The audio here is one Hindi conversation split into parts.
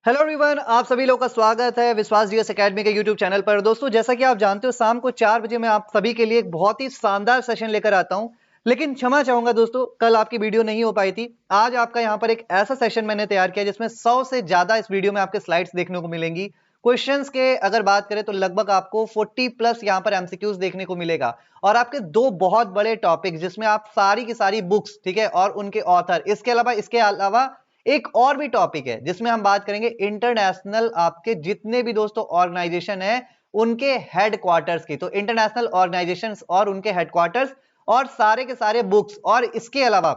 हेलो एवरीवन, आप सभी लोगों का स्वागत है विश्वास जीएस एकेडमी के यूट्यूब चैनल पर। दोस्तों, जैसा कि आप जानते हो, शाम को 4 बजे मैं आप सभी के लिए एक बहुत ही शानदार सेशन लेकर आता हूं। लेकिन क्षमा चाहूंगा दोस्तों, कल आपकी वीडियो नहीं हो पाई थी। आज आपका यहां पर एक ऐसा सेशन मैंने तैयार किया जिसमें 100 से ज्यादा इस वीडियो में आपके स्लाइड्स देखने को मिलेंगी। क्वेश्चंस के अगर बात करें तो लगभग आपको 40 प्लस यहाँ पर एमसीक्यूज देखने को मिलेगा। और आपके दो बहुत बड़े टॉपिक जिसमें आप सारी की सारी बुक्स, ठीक है, और उनके ऑथर, इसके अलावा एक और भी टॉपिक है जिसमें हम बात करेंगे इंटरनेशनल आपके जितने भी दोस्तों ऑर्गेनाइजेशन है उनके हेडक्वार्टर्स की। तो इंटरनेशनल ऑर्गेनाइजेशंस और उनके हेडक्वार्टर्स और सारे के सारे बुक्स, और इसके अलावा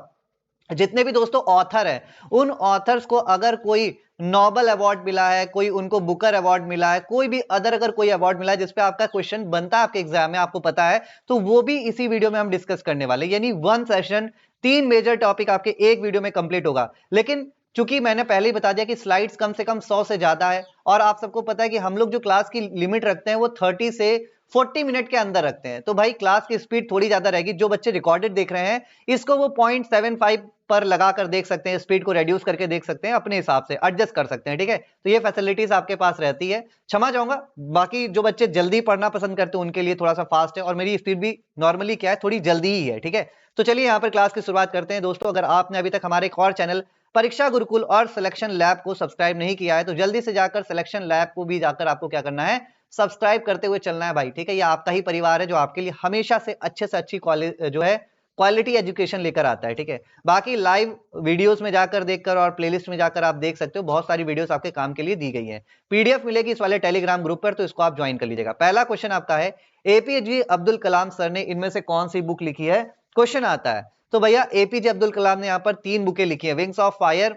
जितने भी दोस्तों ऑथर हैं उन ऑथर्स को अगर कोई नोबेल अवार्ड मिला है, कोई उनको बुकर अवार्ड मिला है, कोई भी अगर कोई अवार्ड मिला है जिसपे आपका क्वेश्चन बनता है आपके एग्जाम में, आपको पता है, तो वो भी इसी वीडियो में हम डिस्कस करने वाले। यानी वन सेशन 3 मेजर टॉपिक आपके एक वीडियो में कंप्लीट होगा। लेकिन चूंकि मैंने पहले ही बता दिया कि स्लाइड्स कम से कम 100 से ज्यादा है, और आप सबको पता है कि हम लोग जो क्लास की लिमिट रखते हैं वो 30 से 40 मिनट के अंदर रखते हैं। तो भाई क्लास की स्पीड थोड़ी ज्यादा रहेगी। जो बच्चे रिकॉर्डेड देख रहे हैं इसको वो 0.75 पर लगाकर देख सकते हैं, स्पीड को रेड्यूस करके देख सकते हैं, अपने हिसाब से एडजस्ट कर सकते हैं। ठीक है, तो ये फैसिलिटीज आपके पास रहती है। क्षमा चाहूंगा, बाकी जो बच्चे जल्दी पढ़ना पसंद करते हैं उनके लिए थोड़ा सा फास्ट है, और मेरी स्पीड भी नॉर्मली क्या है, थोड़ी जल्दी ही है। ठीक है, तो चलिए यहाँ पर क्लास की शुरुआत करते हैं। दोस्तों, अगर आपने अभी तक हमारे एक और चैनल परीक्षा गुरुकुल और सिलेक्शन लैब को सब्सक्राइब नहीं किया है तो जल्दी से जाकर सिलेक्शन लैब को भी जाकर आपको क्या करना है, सब्सक्राइब करते हुए चलना है भाई। ठीक है, ये आपका ही परिवार है जो आपके लिए हमेशा से अच्छी क्वालिटी एजुकेशन लेकर आता है। ठीक है, बाकी लाइव वीडियोस में जाकर देखकर और प्लेलिस्ट में जाकर आप देख सकते हो, बहुत सारी वीडियोस आपके काम के लिए दी गई है। पीडीएफ मिलेगी इस वाले टेलीग्राम ग्रुप पर, तो इसको आप ज्वाइन कर लीजिएगा। पहला क्वेश्चन आपका है, एपीजे अब्दुल कलाम सर ने इनमें से कौन सी बुक लिखी है, क्वेश्चन आता है। तो भैया एपीजे अब्दुल कलाम ने यहाँ पर 3 बुकें लिखी है, wings of fire,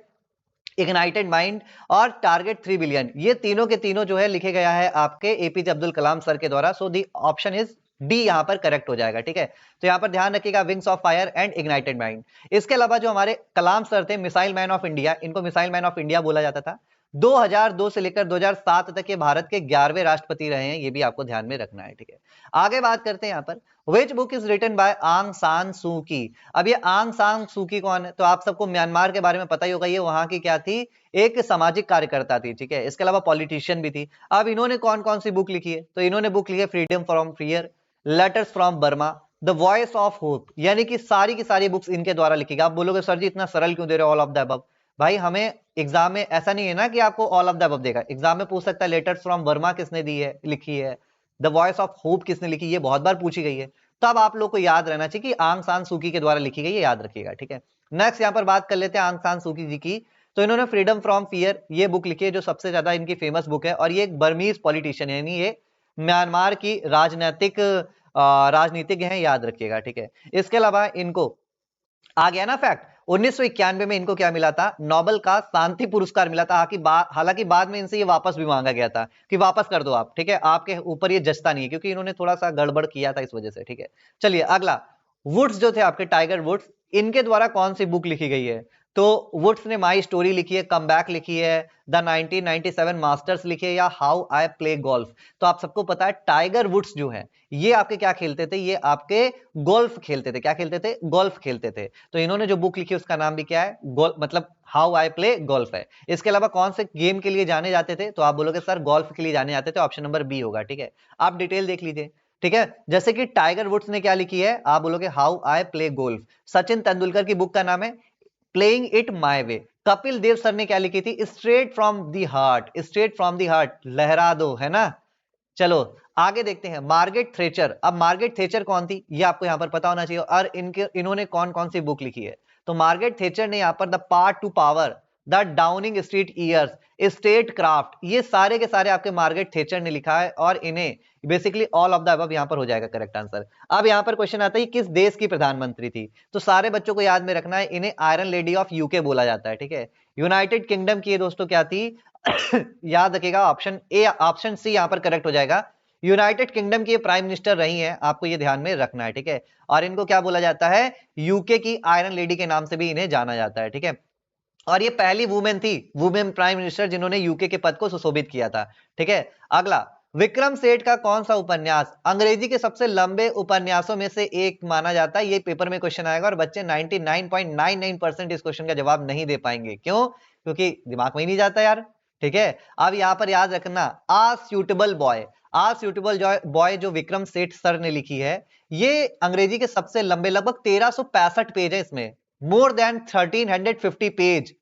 ignited mind और टारगेट 3 बिलियन। ये तीनों के तीनों जो है लिखे गया है आपके एपीजे अब्दुल कलाम सर के द्वारा। सो दी ऑप्शन इज डी यहां पर करेक्ट हो जाएगा। ठीक है, तो यहां पर ध्यान रखिएगा, wings of fire and ignited mind. इसके अलावा जो हमारे कलाम सर थे, मिसाइल मैन ऑफ इंडिया, इनको मिसाइल मैन ऑफ इंडिया बोला जाता था। 2002 से लेकर 2007 तक ये भारत के 11वें राष्ट्रपति रहे हैं, ये भी आपको ध्यान में रखना है। ठीक है, आगे बात करते हैं यहाँ पर, which book is written by Aung San सू की। अब ये आंग सान सू की कौन है, तो आप सबको म्यांमार के बारे में पता ही होगा, ये वहां की क्या थी, एक सामाजिक कार्यकर्ता थी। ठीक है, इसके अलावा पॉलिटिशियन भी थी। अब इन्होंने कौन कौन सी बुक लिखी है, तो इन्होंने बुक लिखी है freedom from fear, letters from Burma, the voice of hope. यानी कि सारी की सारी बुक्स इनके द्वारा लिखी गई। आप बोलोगे सर जी इतना सरल क्यों दे रहे हो ऑल ऑफ द अबव। भाई हमें एग्जाम में ऐसा नहीं है ना कि आपको ऑल ऑफ द अबव देगा, एग्जाम में पूछ सकता है लेटर्स फ्रॉम बर्मा किसने दी है, लिखी है, द वॉइस ऑफ होप किसने लिखी, ये बहुत बार पूछी गई है। तो अब आप लोग को याद रहना चाहिए कि आंग सान सूकी के द्वारा लिखी गई है, याद रखिएगा। ठीक है, नेक्स्ट यहां पर बात कर लेते हैं आंग सान सूकी जी की। तो इन्होंने फ्रीडम फ्रॉम फियर ये बुक लिखी है, जो सबसे ज्यादा इनकी फेमस बुक है, और ये एक बर्मीज पॉलिटिशियन, यानी ये म्यांमार की राजनीतिज्ञ हैं, याद रखिएगा। ठीक है, इसके अलावा इनको आ गया ना फैक्ट, 1991 में इनको क्या मिला था, नोबेल का शांति पुरस्कार मिला था। हालांकि बाद में इनसे ये वापस भी मांगा गया था कि वापस कर दो आप। ठीक है, आपके ऊपर ये जचता नहीं है, क्योंकि इन्होंने थोड़ा सा गड़बड़ किया था इस वजह से। ठीक है, चलिए अगला, वुड्स जो थे आपके, टाइगर वुड्स, इनके द्वारा कौन सी बुक लिखी गई है, तो वुड्स ने माई स्टोरी लिखी है, कम बैक लिखी है, द 1997 मास्टर्स लिखी है, या हाउ आई प्ले गोल्फ। तो आप सबको पता है टाइगर वुड्स जो है ये आपके क्या खेलते थे, ये आपके गोल्फ खेलते थे। क्या खेलते थे, गोल्फ खेलते थे। तो इन्होंने जो बुक लिखी उसका नाम भी क्या है, गोल्फ, मतलब हाउ आई प्ले गोल्फ है। इसके अलावा कौन से गेम के लिए जाने जाते थे, तो आप बोलोगे सर गोल्फ के लिए जाने जाते थे, ऑप्शन नंबर बी होगा। ठीक है, आप डिटेल देख लीजिए। ठीक है, जैसे कि टाइगर वुड्स ने क्या लिखी है, आप बोलोगे how I play golf. Sachin Tendulkar की बुक का नाम है playing it my way. Kapil Dev sir ने क्या लिखी थी, straight from the heart, straight from the heart, लहरा दो, है ना। चलो आगे देखते हैं, मार्गरेट थ्रेचर। अब मार्गरेट थ्रेचर कौन थी, ये आपको यहां पर पता होना चाहिए, और इन्होंने कौन कौन सी बुक लिखी है। तो मार्गरेट थ्रेचर ने यहां पर the part two power, the Downing street years, state craft, ये सारे के सारे आपके मार्गरेट थ्रेचर ने लिखा है, और इन्हें basically all of the above यहां पर हो जाएगा करेक्ट आंसर। अब यहां पर क्वेश्चन आता है किस देश की प्रधानमंत्री थी, तो सारे बच्चों को याद में रखना है, इन्हें आयरन लेडी ऑफ यूके बोला जाता है। ठीक है, यूनाइटेड किंगडम की दोस्तों क्या थी याद रखिएगा, ऑप्शन ए, ऑप्शन सी यहां पर करेक्ट हो जाएगा। यूनाइटेड किंगडम की प्राइम मिनिस्टर रही हैं, आपको ये ध्यान में रखना है। ठीक है, और इनको क्या बोला जाता है, यूके की आयरन लेडी के नाम से भी इन्हें जाना जाता है। ठीक है, और ये पहली वुमेन थी, वुमेन प्राइम मिनिस्टर, जिन्होंने यूके के पद को सुशोभित किया था। ठीक है, अगला, विक्रम सेठ का कौन सा उपन्यास अंग्रेजी के सबसे लंबे उपन्यासों में से एक माना जाता है, ये पेपर में क्वेश्चन आएगा, और बच्चे 99.99% इस क्वेश्चन का जवाब नहीं दे पाएंगे। क्यों, क्योंकि दिमाग में ही नहीं जाता यार। ठीक है। अब यहां पर याद रखना, आ सूटेबल बॉय, आ सूटेबल बॉय जो विक्रम सेठ सर ने लिखी है, ये अंग्रेजी के सबसे लंबे, लगभग 1365 पेज है इसमें, मोर देन 1350 पेज।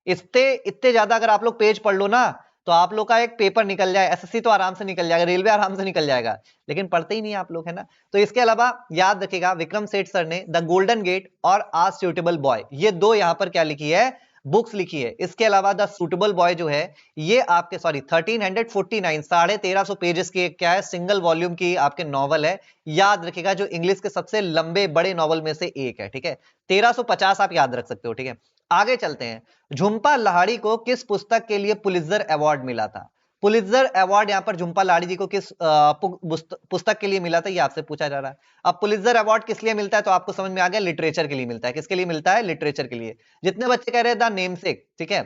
इतने इतने ज्यादा अगर आप लोग पेज पढ़ लो ना, तो आप लोग का एक पेपर निकल जाए, एसएससी तो आराम से निकल जाएगा, रेलवे आराम से निकल जाएगा, लेकिन पढ़ते ही नहीं आप लोग, है ना। तो इसके अलावा याद रखिएगा, विक्रम सेठ सर ने द गोल्डन गेट और आ सूटेबल बॉय, ये दो यहां पर क्या लिखी है, बुक्स लिखी है। इसके अलावा द सूटेबल बॉय जो है, ये आपके 1349, 1350 पेजेस की क्या है, सिंगल वॉल्यूम की आपके नॉवल है। याद रखिएगा, जो इंग्लिश के सबसे लंबे बड़े नॉवल में से एक है, ठीक है। 1350 आप याद रख सकते हो, ठीक है। आगे चलते हैं, झुंपा लाहिड़ी को किस पुस्तक के लिए पुलित्जर अवार्ड मिला था। पुलित्जर अवार्ड यहां पर झुंपा लाहिड़ी जी को किस पुस्तक के लिए मिला था, ये आपसे पूछा जा रहा है। अब पुलित्जर अवार्ड किस लिए मिलता है, तो आपको समझ में आ गया, लिटरेचर के लिए मिलता है। किसके लिए मिलता है, लिटरेचर के लिए। जितने बच्चे कह रहे हैं द नेमसेक, ठीक है,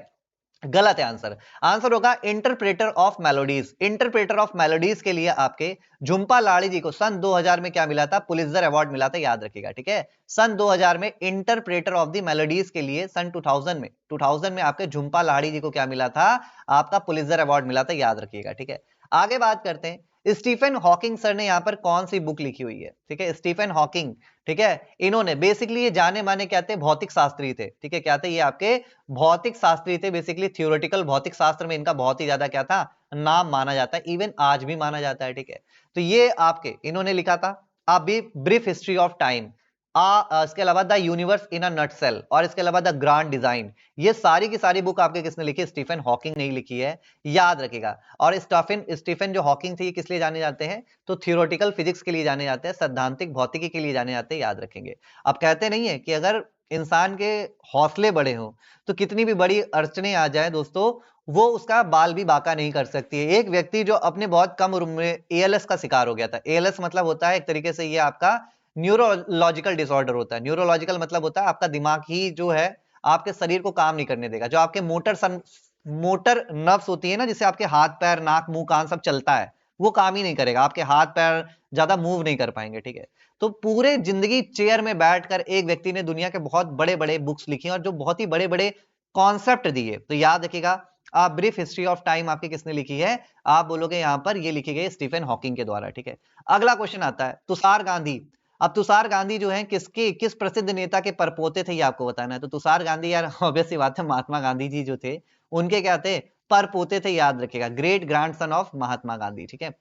गलत है आंसर। आंसर होगा interpreter of melodies. Interpreter of melodies के लिए आपके झुंपा लाहिड़ी जी को सन 2000 में क्या मिला था, पुलित्जर अवार्ड मिला था, याद रखिएगा, ठीक है। सन 2000 में इंटरप्रेटर ऑफ द मेलोडीज के लिए, सन 2000 में आपके झुंपा लाहिड़ी जी को क्या मिला था, आपका पुलित्जर अवार्ड मिला था, याद रखिएगा, ठीक है। आगे बात करते हैं, स्टीफन हॉकिंग सर ने यहां पर कौन सी बुक लिखी हुई है, ठीक है, स्टीफन हॉकिंग, ठीक है। इन्होंने बेसिकली, ये जाने माने क्या थे, भौतिक शास्त्री थे, ठीक है, क्या थे ये आपके भौतिक शास्त्री थे। बेसिकली थियोरेटिकल भौतिक शास्त्र में इनका बहुत ही ज्यादा क्या था, नाम माना जाता है, इवन आज भी माना जाता है, ठीक है। तो ये आपके इन्होंने लिखा था अ ब्रीफ हिस्ट्री ऑफ टाइम, इसके अलावा the universe in a nutshell, और इसके अलावा द ग्रांड डिजाइन। ये सारी की सारी बुक आपके किसने लिखी है, स्टीफन हॉकिंग ने लिखी है, याद रखिएगा। और स्टीफन जो हॉकिंग थे, ये किस लिए जाने जाते हैं, तो थियोरेटिकल फिजिक्स के लिए जाने जाते हैं, सैद्धांतिक भौतिकी के लिए जाने जाते हैं, याद रखेंगे। अब कहते नहीं है कि अगर इंसान के हौसले बड़े हों, तो कितनी भी बड़ी अड़चने आ जाए दोस्तों, वो उसका बाल भी बांका नहीं कर सकती है। एक व्यक्ति जो अपने बहुत कम उम्र में एएलएस का शिकार हो गया था, एएलएस मतलब होता है एक तरीके से ये आपका न्यूरोलॉजिकल डिसऑर्डर होता है। न्यूरोलॉजिकल मतलब होता है आपका दिमाग ही जो है आपके शरीर को काम नहीं करने देगा। जो आपके मोटर नर्व्स होती है ना, जिससे आपके हाथ पैर नाक मुंह कान सब चलता है, वो काम ही नहीं करेगा, आपके हाथ पैर ज्यादा मूव नहीं कर पाएंगे, ठीक है। तो पूरे जिंदगी चेयर में बैठकर एक व्यक्ति ने दुनिया के बहुत बड़े बड़े बुक्स लिखी और जो बहुत ही बड़े बड़े कॉन्सेप्ट दिए। तो याद रखिएगा, आप ब्रीफ हिस्ट्री ऑफ टाइम आपकी किसने लिखी है, आप बोलोगे यहां पर ये लिखी गई स्टीफन हॉकिंग के द्वारा, ठीक है। अगला क्वेश्चन आता है, तुषार गांधी। अब तुषार गांधी जो है किस प्रसिद्ध नेता के परपोते थे, ये आपको बताना है। तो तुषार गांधी यार ऑब्वियस सी बात है, महात्मा गांधी जी जो थे उनके क्या थे, परपोते थे, याद रखिएगा, great grandson of Mahatma Gandhi, ठीक है।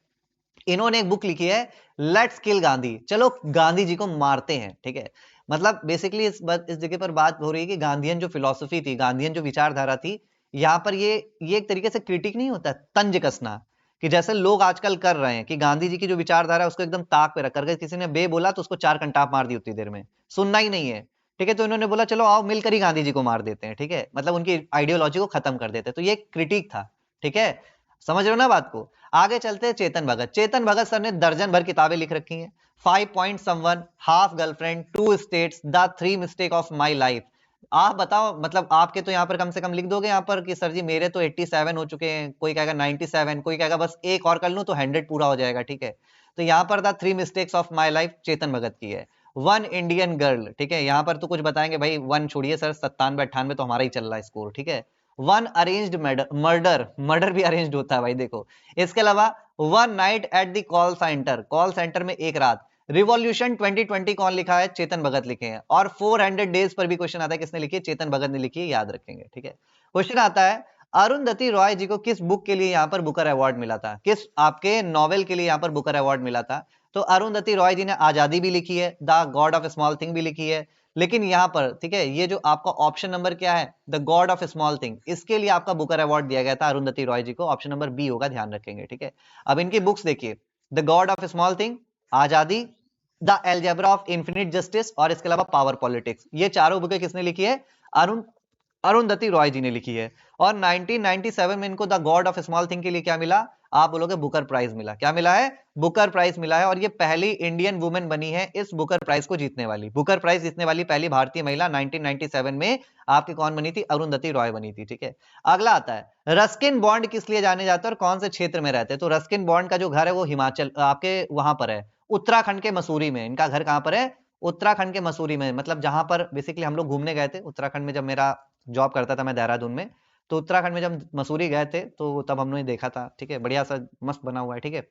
इन्होंने एक बुक लिखी है, लेट्स किल गांधी, चलो गांधी जी को मारते हैं, ठीक है। मतलब बेसिकली इस जगह पर बात हो रही है कि गांधीयन जो फिलॉसफी थी, गांधीयन जो विचारधारा थी, यहाँ पर ये एक तरीके से क्रिटिक नहीं होता, तंज कसना, कि जैसे लोग आजकल कर रहे हैं कि गांधी जी की जो विचारधारा है उसको एकदम ताक पे रख करके, किसी ने बे बोला तो उसको 4 कंटाप मार दी उतनी देर में, सुनना ही नहीं है, ठीक है। तो इन्होंने बोला चलो आओ मिलकर ही गांधी जी को मार देते हैं, ठीक है, मतलब उनकी आइडियोलॉजी को खत्म कर देते हैं। तो ये क्रिटिक था, ठीक है, समझ रहे हो ना बात को। आगे चलते हैं, चेतन भगत। चेतन भगत सर ने दर्जन भर किताबें लिख रखी हैं, 5 point someone, half girlfriend, 2 states, the 3 mistake of my life. आप बताओ, मतलब आपके तो यहाँ पर कम से कम लिख दोगे यहाँ पर कि सर जी मेरे तो 87 हो चुके हैं, कोई कहेगा 97, कोई कहेगा बस एक और कर लूं तो 100 पूरा हो जाएगा, ठीक है। तो यहाँ पर the 3 mistakes of my life Chetan Bhagat की है। 1 इंडियन गर्ल, ठीक है, यहाँ पर तो कुछ बताएंगे भाई, 1 छोड़िए सर, 97 98 तो हमारा ही चल रहा है स्कोर, ठीक है। 1 अरेंज्ड मर्डर भी अरेंज्ड होता है भाई, देखो। इसके अलावा 1 night at the call centre में एक रात। रिवॉल्यूशन 2020 कौन लिखा है, चेतन भगत लिखे हैं। और 400 डेज पर भी क्वेश्चन आता है, किसने लिखी है, चेतन भगत ने लिखी है, याद रखेंगे, ठीक है। क्वेश्चन आता है, अरुंधति रॉय जी को किस बुक के लिए यहाँ पर बुकर अवार्ड मिला था, किस आपके नॉवेल के लिए यहाँ पर बुकर अवार्ड मिला था। तो अरुंधति रॉय जी ने आजादी भी लिखी है, the god of small thing भी लिखी है, लेकिन यहाँ पर ठीक है, ये जो आपका ऑप्शन नंबर क्या है, the god of small thing, इसके लिए आपका बुकर अवार्ड दिया गया था अरुंधति रॉय जी को, ऑप्शन नंबर बी होगा, ध्यान रखेंगे, ठीक है। अब इनकी बुक्स देखिए, the god of small thing, Azadi, the algebra of infinite justice, और इसके अलावा पावर पॉलिटिक्स। ये चारों बुकें किसने लिखी है, अरुंधति रॉय जी ने लिखी है। और 1997 में इनको the god of small thing के लिए क्या मिला, आप बोलोगे बुकर प्राइज मिला। क्या मिला है, बुकर प्राइज मिला है। और ये पहली इंडियन वुमेन बनी है इस बुकर प्राइज को जीतने वाली, बुकर प्राइज जीतने वाली पहली भारतीय महिला 1997 में आपकी कौन बनी थी, अरुंधति रॉय बनी थी, ठीक है। अगला आता है, रस्किन बॉन्ड किस लिए जाने जाते हैं और कौन से क्षेत्र में रहते हैं। तो रस्किन बॉन्ड का जो घर है वो हिमाचल आपके वहां पर है, उत्तराखंड के मसूरी में। इनका घर कहां पर है, उत्तराखंड के मसूरी में, मतलब जहां पर बेसिकली हम लोग घूमने गए थे उत्तराखंड में, जब मेरा जॉब करता था मैं देहरादून में, तो उत्तराखंड में जब मसूरी गए थे तो तब हमने देखा था, ठीक है, बढ़िया सा मस्त बना हुआ है, ठीक है।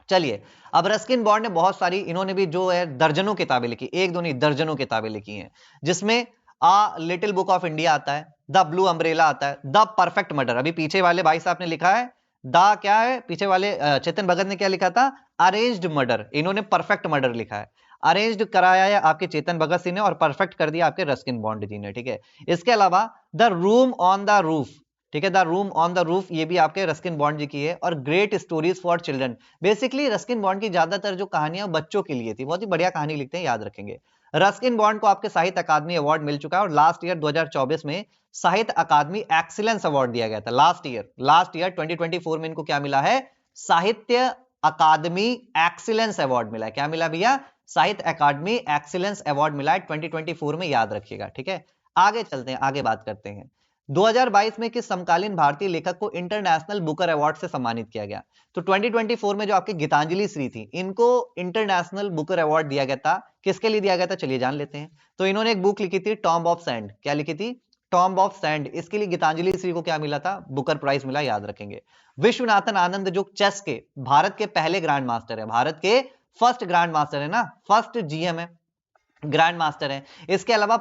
चलिए, अब रस्किन बॉन्ड ने बहुत सारी, इन्होंने भी जो है दर्जनों किताबें लिखी, एक दो नहीं दर्जनों किताबें लिखी हैं, जिसमें आ लिटिल बुक ऑफ इंडिया आता है, द ब्लू अम्ब्रेला आता है, द परफेक्ट मर्डर, अभी पीछे वाले भाई साहब ने लिखा है द, क्या है पीछे वाले चेतन भगत ने क्या लिखा था, अरेंज्ड मर्डर, इन्होंने परफेक्ट मर्डर लिखा है, अरेंज्ड कराया है आपके चेतन भगत सिंह ने और परफेक्ट कर दिया आपके रस्किन बॉन्ड जी ने, ठीक है। इसके अलावा the room on the roof, ठीक है, the room on the roof, ये भी आपके रस्किन बॉन्ड जी की है, और great stories for children, basically Ruskin bond की ज्यादातर जो कहानियां बच्चों के लिए थी, बहुत ही बढ़िया कहानी लिखते हैं, याद रखेंगे। रस्किन बॉन्ड को आपके साहित्य अकादमी अवार्ड मिल चुका है, और लास्ट ईयर 2024 में साहित्य अकादमी एक्सीलेंस अवार्ड दिया गया था, लास्ट ईयर 2024 में इनको क्या मिला है, साहित्य अकादमी एक्सीलेंस अवार्ड मिला है, क्या मिला भैया, साहित्य अकादमी एक्सीलेंस अवार्ड मिला है 2024 में, याद रखिएगा, ठीक है। आगे चलते हैं, आगे बात करते हैं। 2022 में किस समकालीन भारतीय लेखक को इंटरनेशनल बुकर अवार्ड से सम्मानित किया गया, तो 2024 में जो आपकी गीतांजलि श्री थी, इनको इंटरनेशनल बुकर अवार्ड दिया गया था, किसके लिए दिया गया था, चलिए जान लेते हैं। तो इन्होंने एक बुक लिखी थी टॉम्ब ऑफ सैंड, क्या लिखी थी, टॉम्ब ऑफ सैंड, इसके लिए गीतांजलि श्री को क्या मिला था, बुकर प्राइज मिला, याद रखेंगे। विश्वनाथन आनंद जो चेस के भारत के पहले ग्रैंड मास्टर है, भारत के फर्स्ट ग्रैंड मास्टर है ना, फर्स्ट जीएम है, ग्रैंड मास्टर है। इसके अलावा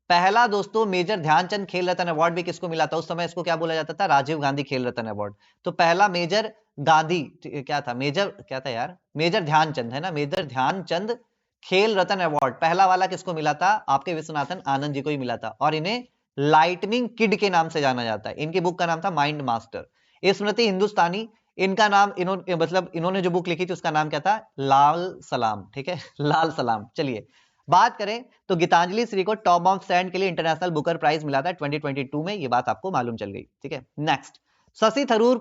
पहला दोस्तों मेजर ध्यानचंद खेल रत्न अवार्ड भी किसको मिला था, उस समय इसको क्या बोला जाता था, राजीव गांधी खेल रत्न अवार्ड। तो पहला मेजर गांधी क्या था, मेजर क्या था यार, मेजर ध्यानचंद है ना, मेजर ध्यानचंद खेल रत्न अवार्ड पहला वाला किसको मिला था, आपके विश्वनाथन आनंद जी को ही मिला था, और इन्हें लाइटनिंग किड के नाम से जाना जाता है। इनकी बुक का नाम था माइंड मास्टर। स्मृति हिंदुस्तानी, इनका नाम इन्होंने मतलब इन्होंने जो बुक लिखी थी उसका नाम क्या था, लाल सलाम, ठीक है, लाल सलाम। चलिए बात करें तो गीतांजलि श्री को टॉप ऑफ सैंड के लिए इंटरनेशनल बुकर प्राइज मिला था 2022 में, ये बात आपको मालूम चल गई, ठीक है। नेक्स्ट, शशि थरूर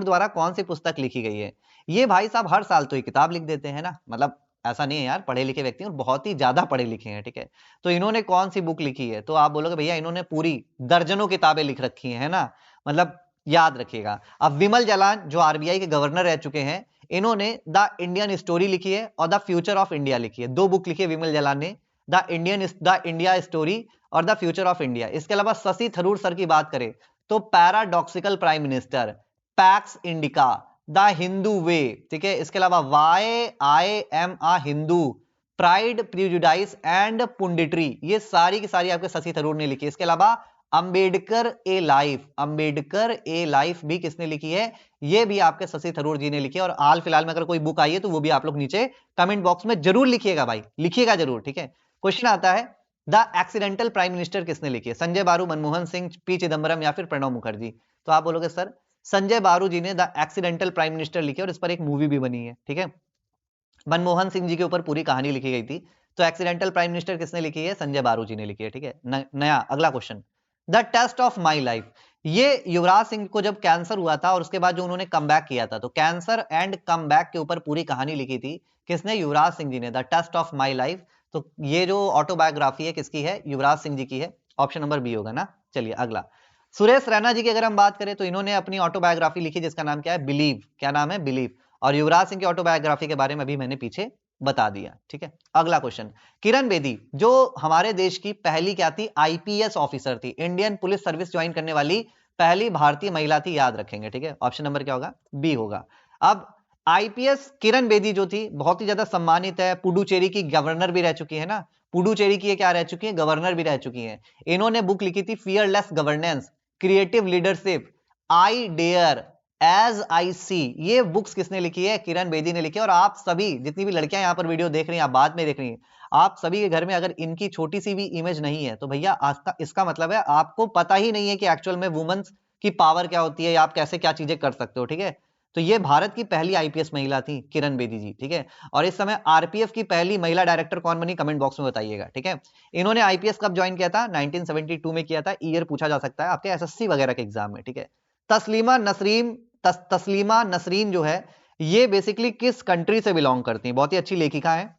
द्वारा कौन सी पुस्तक लिखी गई है, ये भाई साहब हर साल तो ये किताब लिख देते हैं ना, मतलब ऐसा नहीं है यार, पढ़े लिखे व्यक्ति और बहुत ही ज्यादा पढ़े लिखे हैं, ठीक है। तो इन्होंने कौन सी बुक लिखी है, तो आप बोलोगे भैया इन्होंने पूरी दर्जनों किताबें लिख रखी है ना, मतलब याद रखिएगा। अब विमल जालान जो आरबीआई के गवर्नर रह चुके हैं, इन्होंने द इंडियन स्टोरी लिखी है और द फ्यूचर ऑफ इंडिया लिखी है, दो बुक लिखी है विमल जालान ने, द इंडिया स्टोरी और द फ्यूचर ऑफ इंडिया। इसके अलावा शशि थरूर सर की बात करें तो paradoxical prime minister, pax Indica, the Hindu way, ठीक है। इसके अलावा why I am a Hindu, pride prejudice and punditry, ये सारी की सारी आपके शशि थरूर ने लिखी है। इसके अलावा अंबेडकर ए लाइफ भी किसने लिखी है, ये भी आपके शशि थरूर जी ने लिखी है। और हाल फिलहाल में अगर कोई बुक आई है तो वो भी आप लोग नीचे कमेंट बॉक्स में जरूर लिखिएगा भाई, लिखिएगा जरूर, ठीक है। क्वेश्चन आता है द एक्सीडेंटल प्राइम मिनिस्टर किसने लिखी है, संजय बारू, मनमोहन सिंह, पी चिदम्बरम या फिर प्रणब मुखर्जी। तो आप बोलोगे सर संजय बारू जी ने द एक्सीडेंटल प्राइम मिनिस्टर लिखी है और इस पर एक मूवी भी बनी है, ठीक है। मनमोहन सिंह जी के ऊपर पूरी कहानी लिखी गई थी। तो एक्सीडेंटल प्राइम मिनिस्टर किसने लिखी है, संजय बारू जी ने लिखी है, ठीक है। नया अगला question, the test of my life, ये युवराज सिंह को जब कैंसर हुआ था और उसके बाद जो उन्होंने कम बैक किया था, तो कैंसर एंड कम बैक के ऊपर पूरी कहानी लिखी थी किसने, युवराज सिंह जी ने, the test of my life. तो ये जो ऑटोबायोग्राफी है किसकी है, युवराज सिंह जी की है, ऑप्शन नंबर बी होगा ना। चलिए अगला, सुरेश रैना जी की अगर हम बात करें तो इन्होंने अपनी ऑटोबायोग्राफी लिखी जिसका नाम क्या है, बिलीव, क्या नाम है, बिलीव। और युवराज सिंह की ऑटोबायोग्राफी के बारे में अभी मैंने पीछे बता दिया, ठीक है। अगला क्वेश्चन, किरण बेदी जो हमारे देश की पहली क्या थी, आईपीएस ऑफिसर थी, इंडियन पुलिस सर्विस ज्वाइन करने वाली पहली भारतीय महिला थी, याद रखेंगे, ठीक है। ऑप्शन नंबर क्या होगा, बी होगा। अब आईपीएस किरण बेदी जो थी बहुत ही ज्यादा सम्मानित है, पुडुचेरी की गवर्नर भी रह चुकी है ना, पुडुचेरी की क्या रह चुकी है, गवर्नर भी रह चुकी है। इन्होंने बुक लिखी थी fearless governance, creative leadership, I dare, as I see, ये बुक्स किसने लिखी है, किरण बेदी ने लिखी है। और आप सभी जितनी भी लड़कियां यहां पर वीडियो देख रही हैं, आप बाद में देख रही हैं, आप सभी के घर में अगर इनकी छोटी सी भी इमेज नहीं है तो भैया इसका मतलब है आपको पता ही नहीं है कि एक्चुअल में वुमेन्स की पावर क्या होती है, आप कैसे क्या चीजें कर सकते हो, ठीक है। तो ये भारत की पहली आईपीएस महिला थी किरण बेदी जी, ठीक है। और इस समय आरपीएफ की पहली महिला डायरेक्टर कौन बनी, कमेंट बॉक्स में बताइएगा, ठीक है। इन्होंने आईपीएस कब ज्वाइन किया था, 1972 में किया था, ईयर पूछा जा सकता है आपके एसएससी वगैरह के एग्जाम में, ठीक है। तस्लीमा नसरीन जो है ये बेसिकली किस कंट्री से बिलोंग करती हैं, बहुत ही अच्छी लेखिका है।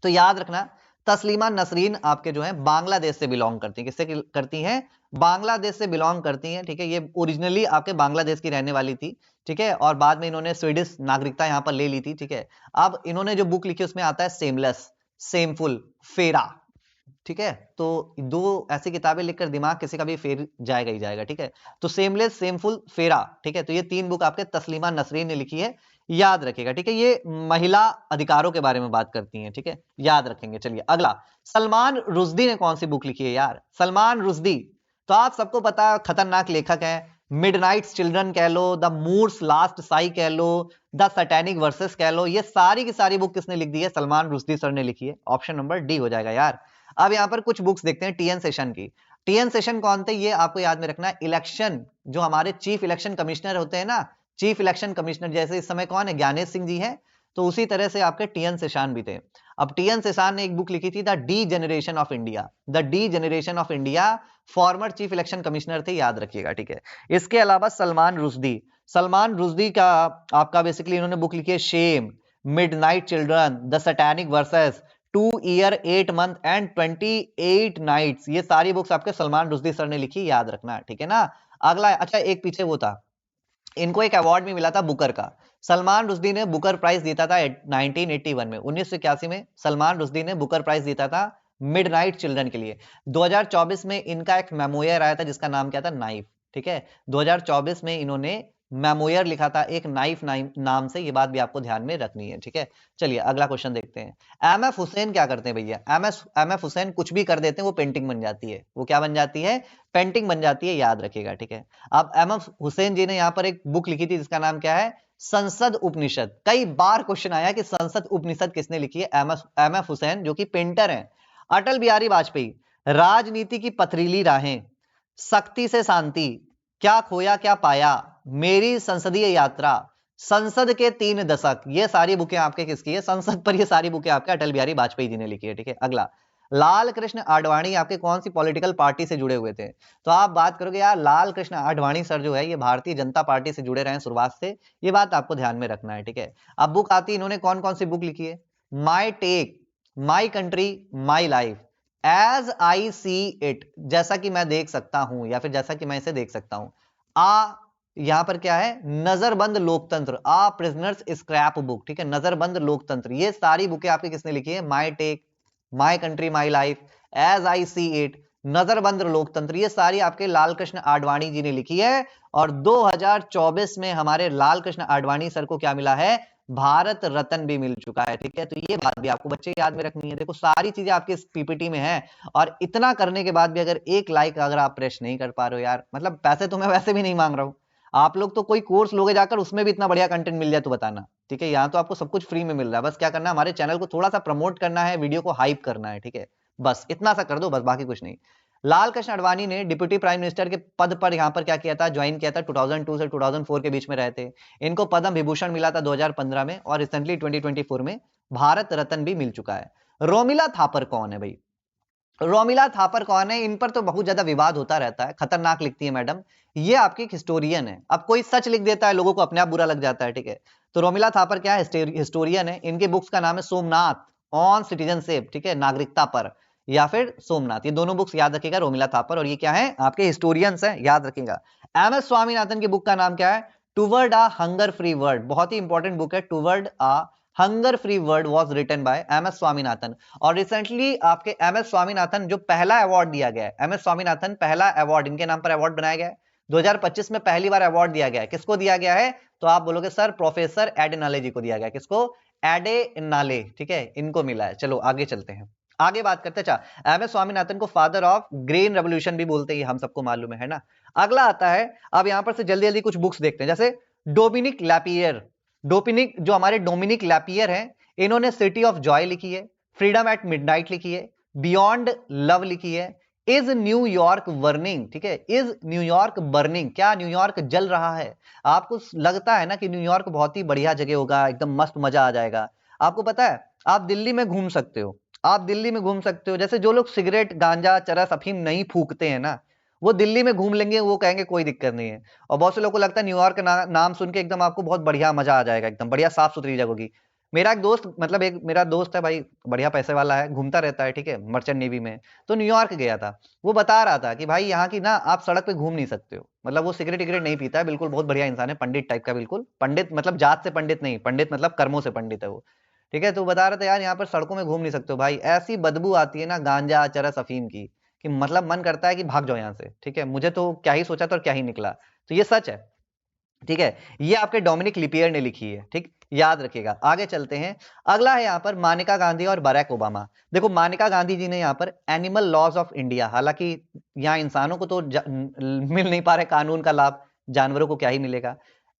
तो याद रखना तस्लीमा नसरीन आपके जो है बांग्लादेश से बिलोंग करती हैं, किससे करती हैं, बांग्लादेश से बिलोंग करती हैं, ठीक है। ये ओरिजिनली आपके बांग्लादेश की रहने वाली थी, ठीक है। और बाद में इन्होंने स्वीडिश नागरिकता यहां पर ले ली थी, ठीक है। अब इन्होंने जो बुक लिखी उसमें आता है सेमलेस, सेमफुल, फेरा, ठीक है, तो दो ऐसी किताबें लिखकर दिमाग किसी का भी फेर जाएगा ही जाएगा, ठीक है। तो सेमलेस सेमफुल फेरा, ठीक है, तो ये 3 बुक आपके तस्लीमा नसरीन ने लिखी है, याद रखिएगा, ठीक है। ये महिला अधिकारों के बारे में बात करती हैं, ठीक है, याद रखेंगे। चलिए अगला, सलमान रुश्दी ने कौन सी बुक लिखी है यार? सलमान रुश्दी तो आप सबको पता है, खतरनाक लेखक है। मिडनाइट्स चिल्ड्रन कह लो, द मूर्स लास्ट साई कह लो, द सैटेनिक वर्सेस कह लो, ये सारी की सारी बुक किसने लिख दी है? सलमान रुश्दी सर ने लिखी है। ऑप्शन नंबर डी हो जाएगा यार। अब यहां पर कुछ बुक्स देखते हैं टीएन सेशन की। टीएन सेशन कौन थे? ये आपको याद में रखना है, इलेक्शन जो हमारे चीफ इलेक्शन कमिश्नर होते हैं ना, चीफ इलेक्शन कमिश्नर जैसे इस समय कौन है? ज्ञानेश सिंह जी है। तो उसी तरह से आपके टीएन सेशान भी थे। अब टीएन सेशान ने एक बुक लिखी थी, the D generation of India, the D generation of India, former chief election commissioner थे, याद रखिएगा, ठीक है। इसके अलावा सलमान रुश्दी, सलमान रुश्दी का आपका बेसिकली इन्होंने बुक लिखी है shame, midnight children, the satanic verses, 2 year 8 month and 28 nights, ये सारी बुक्स आपके सलमान रुश्दी सर ने लिखी, याद रखना, ठीक है ना। अगला, अच्छा एक पीछे वो था, इनको एक अवार्ड भी मिला था बुकर का। सलमान रुश्दी ने बुकर प्राइज जीता था 1981 में, 1981 में सलमान रुश्दी ने बुकर प्राइज जीता था मिडनाइट चिल्ड्रन के लिए। 2024 में इनका एक मेमोयर आया था जिसका नाम क्या था? नाइफ, ठीक है। 2024 में इन्होंने मेमोयर लिखा था एक नाइफ नाम से, ये बात भी आपको ध्यान में रखनी है, ठीक है। चलिए अगला क्वेश्चन देखते हैं। एम एफ हुसैन क्या करते हैं भैया? एम एफ हुसैन कुछ भी कर देते हैं, वो पेंटिंग बन जाती है। वो क्या बन जाती है? पेंटिंग बन जाती है, याद रखिएगा, ठीक है। अब एम एफ हुसैन जी ने यहाँ पर एक बुक लिखी थी जिसका नाम क्या है? संसद उपनिषद। कई बार क्वेश्चन आया कि संसद उपनिषद किसने लिखी है? एम एफ हुसैन, जो कि पेंटर हैं। अटल बिहारी वाजपेयी, राजनीति की पथरीली राहें, सख्ती से शांति, क्या खोया क्या पाया, मेरी संसदीय यात्रा, संसद के 3 दशक, ये सारी बुकें आपके किसकी है? संसद पर ये सारी बुकें आपके अटल बिहारी वाजपेयी जी ने लिखी है, ठीक है। अगला, लाल कृष्ण आडवाणी आपके कौन सी पॉलिटिकल पार्टी से जुड़े हुए थे? तो आप बात करोगे यार, लाल कृष्ण आडवाणी सर जो है ये भारतीय जनता पार्टी से जुड़े रहे हैं शुरुआत से, ये बात आपको ध्यान में रखना है, ठीक है। अब बुक आती है, इन्होंने कौन कौन सी बुक लिखी है? My take, my country, my life, as I see it, जैसा कि मैं देख सकता हूं, या फिर जैसा कि मैं इसे देख सकता हूं। यहां पर क्या है? नजरबंद लोकतंत्र, आ प्रिजनर्स स्क्रैप बुक, ठीक है, नजरबंद लोकतंत्र, ये सारी बुकें आपकी किसने लिखी है? My take, my country my life, as I see it, Nazarband Loktantra, ये सारी आपके लाल कृष्ण आडवाणी जी ने लिखी है। और 2024 में हमारे लाल कृष्ण आडवाणी सर को क्या मिला है? भारत रत्न भी मिल चुका है, ठीक है। तो ये बात भी आपको बच्चे याद में रखनी है। देखो सारी चीजें आपके इस पीपीटी में है, और इतना करने के बाद भी अगर एक लाइक अगर आप प्रेस नहीं कर पा रहे हो यार, मतलब पैसे तो मैं वैसे भी नहीं मांग रहा हूं, आप लोग तो कोई कोर्स लोगे जाकर, उसमें भी इतना बढ़िया कंटेंट मिल जाए तो बताना, ठीक है। यहाँ तो आपको सब कुछ फ्री में मिल रहा है, बस क्या करना है, हमारे चैनल को थोड़ा सा प्रमोट करना है, वीडियो को हाइप करना है, ठीक है, बस इतना सा कर दो, बस बाकी कुछ नहीं। लाल कृष्ण आडवाणी ने डिप्टी प्राइम मिनिस्टर के पद पर यहाँ पर क्या किया था? ज्वाइन किया था, 2002 से 2004 के बीच में रहे थे। इनको पद्म विभूषण मिला था 2015 में, और रिसेंटली 2024 में भारत रत्न भी मिल चुका है। रोमिला थापर कौन है भाई? रोमिला थापर कौन है? इन पर तो बहुत ज्यादा विवाद होता रहता है, खतरनाक लिखती है मैडम। ये आपकी एक हिस्टोरियन है। अब कोई सच लिख देता है, लोगों को अपने आप बुरा लग जाता है, ठीक है। तो रोमिला थापर क्या है? हिस्टोरियन है। इनके बुक्स का नाम है सोमनाथ ऑन सिटीजनशिप, ठीक है, नागरिकता पर, या फिर सोमनाथ, ये दोनों बुक्स याद रखिएगा, रोमिला थापर। और ये क्या है? आपके हिस्टोरियंस हैं, याद रखिएगा। एम एस स्वामीनाथन की बुक का नाम क्या है? Toward a hunger free world, बहुत ही इंपॉर्टेंट बुक है। Toward a hunger free world was written by M S Swaminathan. और रिसेंटली आपके एम एस स्वामीनाथन जो पहला अवार्ड दिया गया है, एम एस स्वामीनाथन पहला अवार्ड, इनके नाम पर अवार्ड बनाया गया है। 2025 में पहली बार अवार्ड दिया गया है। किसको दिया गया है? तो आप बोलोगे सर प्रोफेसर एडेनाले जी को दिया गया। किसको? एडेनाले, ठीक है, इनको मिला है। चलो आगे चलते हैं, आगे बात करते हैं। अच्छा, एम एस स्वामीनाथन को फादर ऑफ ग्रीन रेवोल्यूशन भी बोलते हैं, हम सबको मालूम है ना। अगला आता है, अब यहां पर से जल्दी जल्दी कुछ बुक्स देखते हैं, जैसे डोमिनिक लैपियर, डोमिनिक जो हमारे डोमिनिक लैपियर हैं, इन्होंने सिटी ऑफ जॉय लिखी है, फ्रीडम एट मिडनाइट लिखी है, बियॉन्ड लव लिखी है, इज न्यूयॉर्क बर्निंग, ठीक है, इज न्यूयॉर्क बर्निंग, क्या न्यूयॉर्क जल रहा है? आपको लगता है ना कि न्यूयॉर्क बहुत ही बढ़िया जगह होगा, एकदम मस्त मजा आ जाएगा। आपको पता है आप दिल्ली में घूम सकते हो, आप दिल्ली में घूम सकते हो, जैसे जो लोग सिगरेट गांजा चरस अफीम नहीं फूकते हैं ना, वो दिल्ली में घूम लेंगे, वो कहेंगे कोई दिक्कत नहीं है। और बहुत से लोगों को लगता है न्यूयॉर्क का नाम सुन के एकदम आपको बहुत बढ़िया मजा आ जाएगा, एकदम बढ़िया साफ सुथरी जगह होगी। मेरा एक दोस्त, मतलब एक मेरा दोस्त है भाई, बढ़िया पैसे वाला है, घूमता रहता है, ठीक है, मर्चेंट नेवी में, तो न्यूयॉर्क गया था। वो बता रहा था कि भाई यहाँ की ना आप सड़क पे घूम नहीं सकते हो, मतलब वो सिगरेट विगरेट नहीं पीता है, बिल्कुल बहुत बढ़िया इंसान है, पंडित टाइप का, बिल्कुल पंडित, मतलब जात से पंडित नहीं, पंडित मतलब कर्मों से पंडित है वो। ठीक है। तो बता रहा था यार यहाँ पर सड़कों में घूम नहीं सकते हो भाई, ऐसी बदबू आती है ना गांजा चरस अफीम की कि मतलब मन करता है कि भाग जाओ यहाँ से। ठीक है, मुझे तो क्या ही सोचा था और क्या ही निकला। तो ये सच है। ठीक है, ये आपके डोमिनिक लिपियर ने लिखी है। ठीक, याद रखिएगा। आगे चलते हैं। अगला है यहाँ पर मानिका गांधी और बराक ओबामा। देखो मानिका गांधी जी ने यहाँ पर एनिमल लॉज ऑफ इंडिया, हालांकि यहाँ इंसानों को तो मिल नहीं पा रहे कानून का लाभ, जानवरों को क्या ही मिलेगा।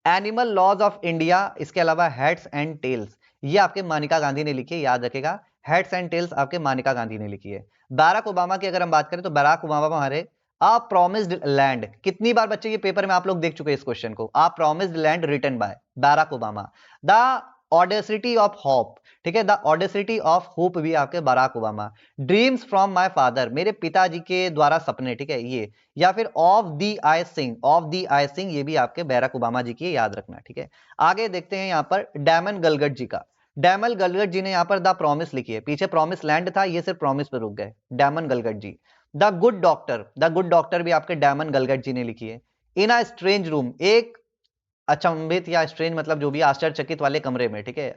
एनिमल लॉज ऑफ इंडिया, इसके अलावा हेड्स एंड टेल्स, ये आपके मानिका गांधी ने लिखी है, याद रखेगा। हेड्स एंड टेल्स आपके मानिका गांधी ने लिखी है। बराक ओबामा की अगर हम बात करें तो बराक ओबामा हमारे आ प्रॉमिस्ड लैंड, कितनी बार बच्चे ये पेपर में आप लोग देख चुके हैं इस क्वेश्चन को, a promised land written by Barack Obama. The audacity of hope, ठीक है, द ऑडेसिटी ऑफ होप भी आपके Barack Obama. Dreams from my father, मेरे पिताजी के द्वारा सपने, ठीक है ये। या फिर of the I Singh, of the आई सिंग, ये भी आपके बराक ओबामा जी की, याद रखना। ठीक है, आगे देखते हैं यहाँ पर डैमन गलगट जी का। डैमन गलगट जी ने यहाँ पर द प्रॉमिस लिखी है, पीछे प्रॉमिस लैंड था, ये सिर्फ प्रॉमिस पे रुक गए। Damon Galgut ji. The good doctor, the good doctor भी आपके डैमन गलगट जी ने लिखी है। इन अ स्ट्रेंज रूम, एक अचंभित या स्ट्रेंज मतलब जो भी आश्चर्यचकित वाले कमरे में, ठीक है,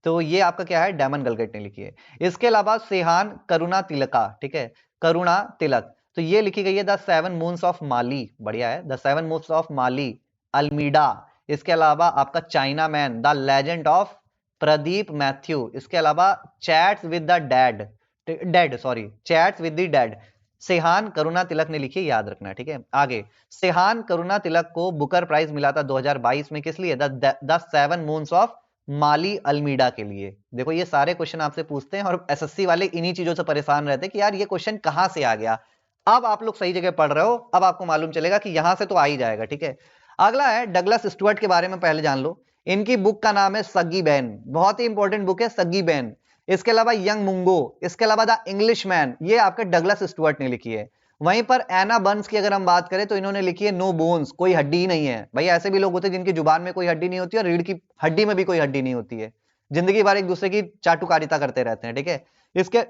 तो ये आपका क्या है, डैमन गलगट ने लिखी है। इसके अलावा सेहान करुणा तिलका, ठीक है, करुणा तिलक, तो ये लिखी गई है the seven moons of Maali, बढ़िया है, the seven moons of Maali, Almeida. इसके अलावा आपका Chinaman, the legend of Pradeep Mathew. इसके अलावा chats with the dead sorry, chats with the dead, Shehan Karunatilaka ने लिखी, याद रखना। ठीक है, आगे सेहान करुणा तिलक को बुकर प्राइज मिला था 2022 में, किस लिए, the seven moons of Maali Almeida के लिए। देखो ये सारे क्वेश्चन आपसे पूछते हैं और एसएससी वाले इन्हीं चीजों से परेशान रहते हैं कि यार ये क्वेश्चन कहां से आ गया। अब आप लोग सही जगह पढ़ रहे हो, अब आपको मालूम चलेगा कि यहां से तो आ ही जाएगा। ठीक है, अगला है डगलस स्टुअर्ट के बारे में पहले जान लो। इनकी बुक का नाम है सग्गी बैन, बहुत ही इंपॉर्टेंट बुक है सग्गी बैन। इसके अलावा यंग मुंगो, इसके अलावा द इंग्लिश मैन, ये आपके डगलस स्टुअर्ट ने लिखी है। वहीं पर एना बर्न्स की अगर हम बात करें तो इन्होंने लिखी है नो बोन्स, कोई हड्डी ही नहीं है। भाई ऐसे भी लोग होते हैं जिनकी जुबान में कोई हड्डी नहीं होती और रीढ़ की हड्डी में भी कोई हड्डी नहीं होती है, जिंदगी भर एक दूसरे की चाटुकारिता करते रहते हैं। ठीक है, इसके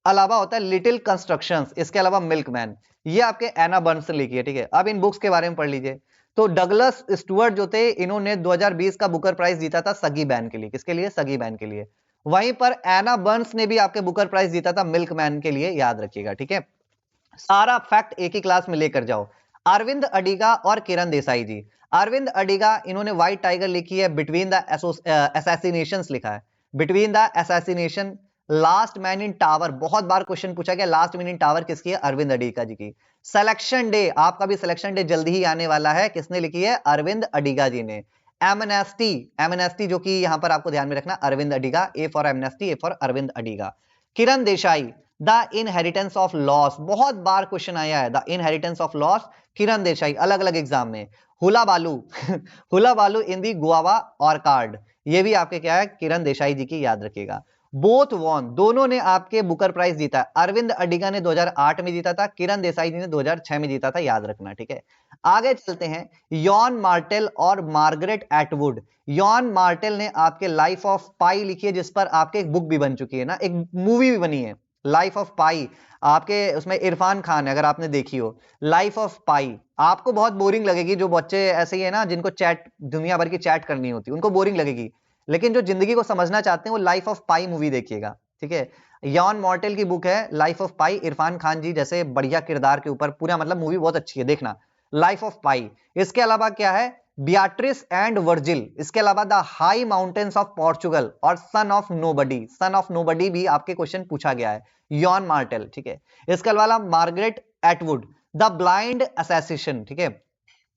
अलावा होता है लिटिल कंस्ट्रक्शंस, इसके अलावा मिल्कमैन, ये आपके एना बर्न्स ने लिखी है। ठीक है, अब इन बुक्स के बारे में पढ़ लीजिए। तो डगलस स्टुअर्ट जो थे, इन्होंने 2020 का बुकर प्राइज जीता था सगी बैन के लिए, किसके लिए, सगी बैन के लिए। वहीं पर एना बर्न्स ने भी आपके बुकर प्राइज जीता था मिल्कमैन के लिए, याद रखिएगा। ठीक है, सारा फैक्ट एक ही क्लास में लेकर जाओ। अरविंद अडिगा और किरण देसाई जी। अरविंद अडिगा, इन्होंने व्हाइट टाइगर लिखी है, बिटवीन द असैसिनेशंस लिखा है, between the assassination, last man in tower, बहुत बार क्वेश्चन पूछा गया, लास्ट मैन इन टावर किसकी है, अरविंद अडिगा जी की। सिलेक्शन डे, आपका भी सिलेक्शन डे जल्दी ही आने वाला है, किसने लिखी है, अरविंद अडिगा जी ने। एमनेस्टी, एमनेस्टी जो कि यहां पर आपको ध्यान में रखना, Arvind Adiga, A for amnesty, A for Arvind Adiga. Kiran Desai, the inheritance of loss, बहुत बार क्वेश्चन आया है, the inheritance of loss, Kiran Desai, अलग अलग एग्जाम में। हुला बालू हुला बालू इन दी गुआवा ऑर्कार्ड, ये भी आपके क्या है, किरण देसाई जी की, याद रखिएगा। बोथ वॉन, दोनों ने आपके बुकर प्राइज जीता है। अरविंद अडिगा ने 2008 में जीता था, किरण देसाई जी ने 2006 में जीता था, याद रखना। ठीक है, आगे चलते हैं। यॉन मार्टेल और मार्गरेट एटवुड। यॉन मार्टेल ने आपके लाइफ ऑफ पाई लिखी है, जिस पर आपके एक बुक भी बन चुकी है ना, एक मूवी भी बनी है, लाइफ ऑफ पाई। आपके उसमें इरफान खान है, अगर आपने देखी हो लाइफ ऑफ पाई। आपको बहुत बोरिंग लगेगी, जो बच्चे ऐसे ही है ना जिनको चैट, दुनिया भर की चैट करनी होती है, उनको बोरिंग लगेगी, लेकिन जो जिंदगी को समझना चाहते हैं वो लाइफ ऑफ पाई मूवी देखिएगा। ठीक है, यॉन मॉर्टेल की बुक है लाइफ ऑफ पाई, इरफान खान जी जैसे बढ़िया किरदार के ऊपर पूरा, मतलब मूवी बहुत अच्छी है, देखना लाइफ ऑफ पाई। इसके अलावा क्या है, बियाट्रिस एंड वर्जिल, इसके अलावा the high mountains of Portugal और son of nobody, son of nobody भी आपके क्वेश्चन पूछा गया है, यॉन मार्टेल। ठीक है, इसके अलावा Margaret Atwood, the blind assassination. ठीक है,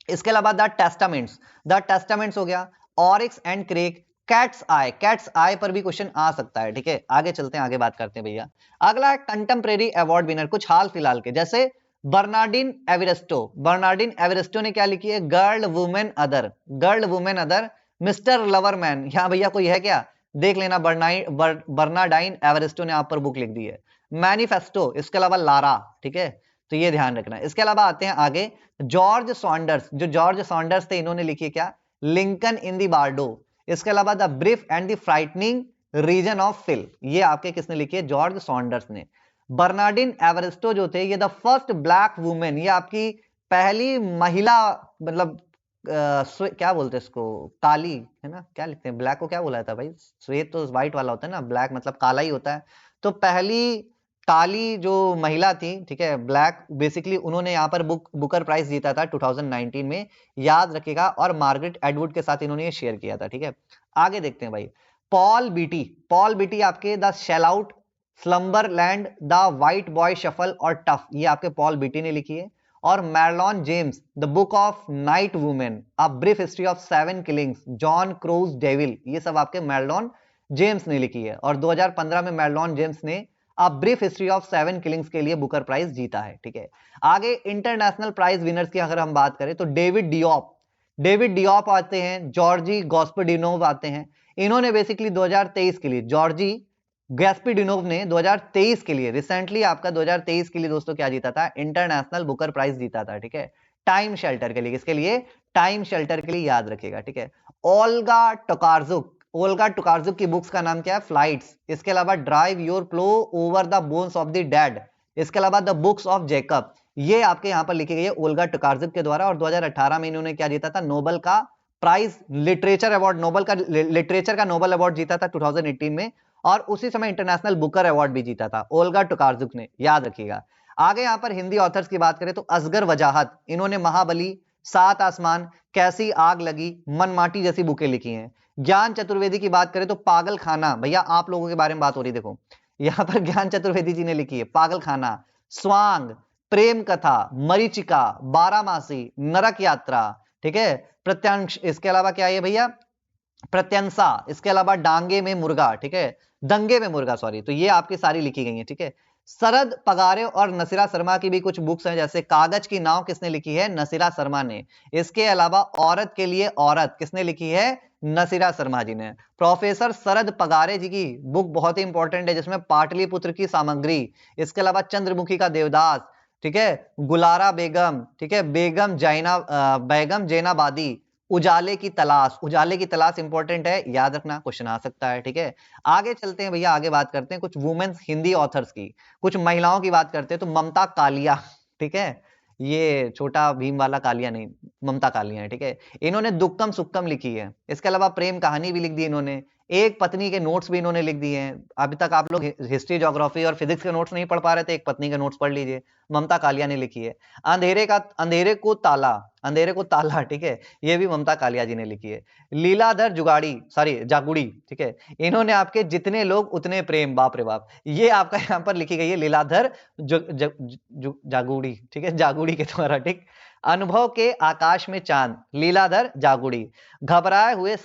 इसके अलावा द टेस्टामेंट्स, द टेस्टामेंट्स हो गया, Oryx and Crake, cat's eye, cat's eye पर भी क्वेश्चन आ सकता है। ठीक है, आगे चलते हैं, आगे बात करते हैं भैया। अगला है कंटेम्प्रेरी अवार्ड विनर, कुछ हाल फिलहाल के, जैसे बर्नार्डिन एवरेस्टो। बर्नार्डिन एवरेस्टो ने क्या लिखी है, girl woman other, girl woman other. Mister Loverman, यहां भैया कोई है क्या, देख लेना, बर्नार्डाइन एवरेस्टो ने आप पर बुक लिख दी है। मैनिफेस्टो, इसके अलावा लारा। ठीक है, तो ये ध्यान रखना है। इसके अलावा आते हैं आगे, जॉर्ज सॉन्डर्स, जो जॉर्ज सॉन्डर्स थे, इन्होंने लिखी है क्या, लिंकन इन दी बार्डो। इसके अलावा the brief and the frightening reign of Phil, ये आपके किसने लिखी है, जॉर्ज सॉन्डर्स ने। बर्नार्डिन एवरेस्टो जो थे, ये द फर्स्ट ब्लैक वुमेन, ये आपकी पहली महिला, मतलब क्या बोलते हैं इसको, काली है ना, क्या लिखते हैं, ब्लैक को क्या बोला था भाई, श्वेत तो व्हाइट वाला होता है ना, ब्लैक मतलब काला ही होता है। तो पहली काली जो महिला थी, ठीक है, ब्लैक बेसिकली, उन्होंने यहाँ पर बुकर प्राइज जीता था 2019 में, याद रखिएगा, और मार्गरेट एडवुड के साथ इन्होंने ये शेयर किया था, ठीक है। आगे देखते हैं भाई, पॉल बीटी आपके the sellout, Slumberland, the white boy shuffle और टफ, ये आपके पॉल बीटी ने लिखी है। और Marlon James, the book of night women, a brief history of 7 killings, John Crow's devil, ये सब आपके मैरलॉन जेम्स ने लिखी है। और 2015 में मैरलॉन जेम्स ने अ ब्रीफ हिस्ट्री ऑफ 7 किलिंग्स के लिए बुकर प्राइज जीता है, ठीक है। आगे इंटरनेशनल प्राइज विनर्स की अगर हम बात करें तो डेविड डियोप आते हैं, जॉर्जी गॉस्पेडिनोव आते हैं। इन्होंने बेसिकली 2023 के लिए, जॉर्जी गैस्पिडिनोव ने 2023 के लिए, रिसेंटली आपका 2023 के लिए दोस्तों क्या जीता था, इंटरनेशनल बुकर प्राइज जीता था, ठीक है, टाइम शेल्टर के लिए। किसके लिए, टाइम शेल्टर के लिए, याद रखिएगा, ठीक है। ओल्गा टुकार्जुक की बुक्स का नाम क्या है, फ्लाइट्स। इसके अलावा drive your plough over the bones of the dead, इसके अलावा द बुक्स ऑफ जेकब, ये आपके यहां पर लिखी गई है ओल्गा टुकार्जुक के द्वारा। और 2018 में इन्होंने क्या जीता था, नोबल का प्राइज, लिटरेचर अवार्ड, लिटरेचर का नोबल अवार्ड जीता था 2018 में। और उसी समय इंटरनेशनल बुकर अवार्ड भी जीता था ओल्गा टुकार्जुक ने, याद रखिएगा। आगे यहां पर हिंदी ऑथर्स की बात करें तो असगर वजाहत, इन्होंने महाबली, 7 आसमान, कैसी आग लगी, मनमाटी जैसी बुकें लिखी हैं। ज्ञान चतुर्वेदी की बात करें तो पागल खाना, भैया आप लोगों के बारे में बात हो रही, देखो यहां पर ज्ञान चतुर्वेदी जी ने लिखी है पागल खाना, स्वांग, प्रेम कथा, मरीचिका, बारामासी, नरक यात्रा, ठीक है, प्रत्यांश, इसके अलावा क्या है भैया, प्रत्यंसा, इसके अलावा डांगे में मुर्गा, ठीक है, दंगे में मुर्गा, सॉरी, तो ये आपकी सारी लिखी गई है, ठीक है। शरद पगारे और नसीरा शर्मा की भी कुछ बुक्स हैं, जैसे कागज की नाव किसने लिखी है, नसीरा शर्मा ने। इसके अलावा औरत के लिए औरत किसने लिखी है, नसीरा शर्मा जी ने। प्रोफेसर शरद पगारे जी की बुक बहुत ही इंपॉर्टेंट है, जिसमें पाटलिपुत्र की सामग्री, इसके अलावा चंद्रमुखी का देवदास, ठीक है, गुलारा बेगम, ठीक है, बेगम जैनाबादी, उजाले की तलाश इंपॉर्टेंट है, याद रखना, क्वेश्चन आ सकता है, ठीक है। आगे चलते हैं भैया, आगे बात करते हैं कुछ वुमेन्स हिंदी ऑथर्स की, कुछ महिलाओं की बात करते हैं तो ममता कालिया, ठीक है, ये छोटा भीम वाला कालिया नहीं, ममता कालिया है, ठीक है। इन्होंने दुक्कम सुक्कम लिखी है, इसके अलावा प्रेम कहानी भी लिख दी इन्होंने, एक पत्नी के नोट्स भी इन्होंने लिख दिए हैं। अभी तक आप लोग हिस्ट्री, ज्योग्राफी और फिजिक्स के नोट्स नहीं पढ़ पा रहे थे, एक पत्नी के नोट्स पढ़ लीजिए, ममता कालिया ने लिखी है। अंधेरे को ताला, ठीक है, ये भी ममता कालिया जी ने लिखी है। लीलाधर जागुड़ी, ठीक है, इन्होंने आपके जितने लोग उतने प्रेम, बाप रे बाप, ये आपका यहाँ पर लिखी गई है, लीलाधर जागुड़ी, ठीक है, जागुड़ी के द्वारा, ठीक। अनुभव के आकाश में चांद, लीलाधर जागुड़ी। घबराए हुए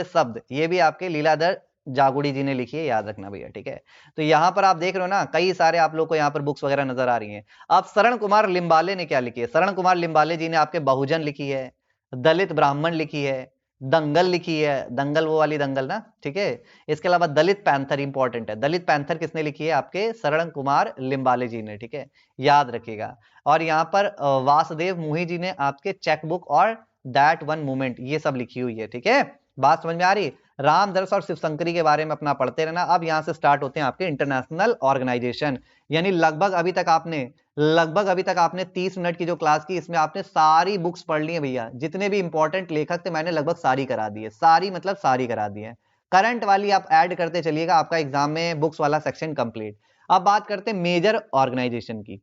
शब्द, ये भी आपके लीलाधर जागुड़ी जी ने लिखी है, याद रखना भैया, ठीक है। तो यहां पर आप देख रहे हो ना, कई सारे आप लोग को यहाँ पर बुक्स वगैरह नजर आ रही हैं। अब शरण कुमार लिम्बाले ने क्या लिखी है, शरण कुमार लिम्बाले जी ने आपके बहुजन लिखी है, दलित ब्राह्मण लिखी है, दंगल लिखी है, दंगल वो वाली दंगल ना, ठीक है। इसके अलावा दलित पैंथर इंपॉर्टेंट है, दलित पैंथर किसने लिखी है, आपके शरण कुमार लिम्बाले जी ने, ठीक है, याद रखिएगा। और यहाँ पर वासुदेव मुही जी ने आपके चेकबुक और दैट वन मूवमेंट, ये सब लिखी हुई है, ठीक है। बात समझ में आ रही, रामदर्श और शिवशंकरी के बारे में अपना पढ़ते रहना। अब यहां से स्टार्ट होते हैं आपके इंटरनेशनल ऑर्गेनाइजेशन, यानी लगभग अभी तक आपने 30 मिनट की जो क्लास की, इसमें आपने सारी बुक्स पढ़ ली है भैया, जितने भी इंपॉर्टेंट लेखक थे मैंने लगभग सारी करा दी है, सारी मतलब सारी करा दी है। करंट वाली आप ऐड करते चलिएगा, आपका एग्जाम में बुक्स वाला सेक्शन कंप्लीट। अब बात करते हैं मेजर ऑर्गेनाइजेशन की।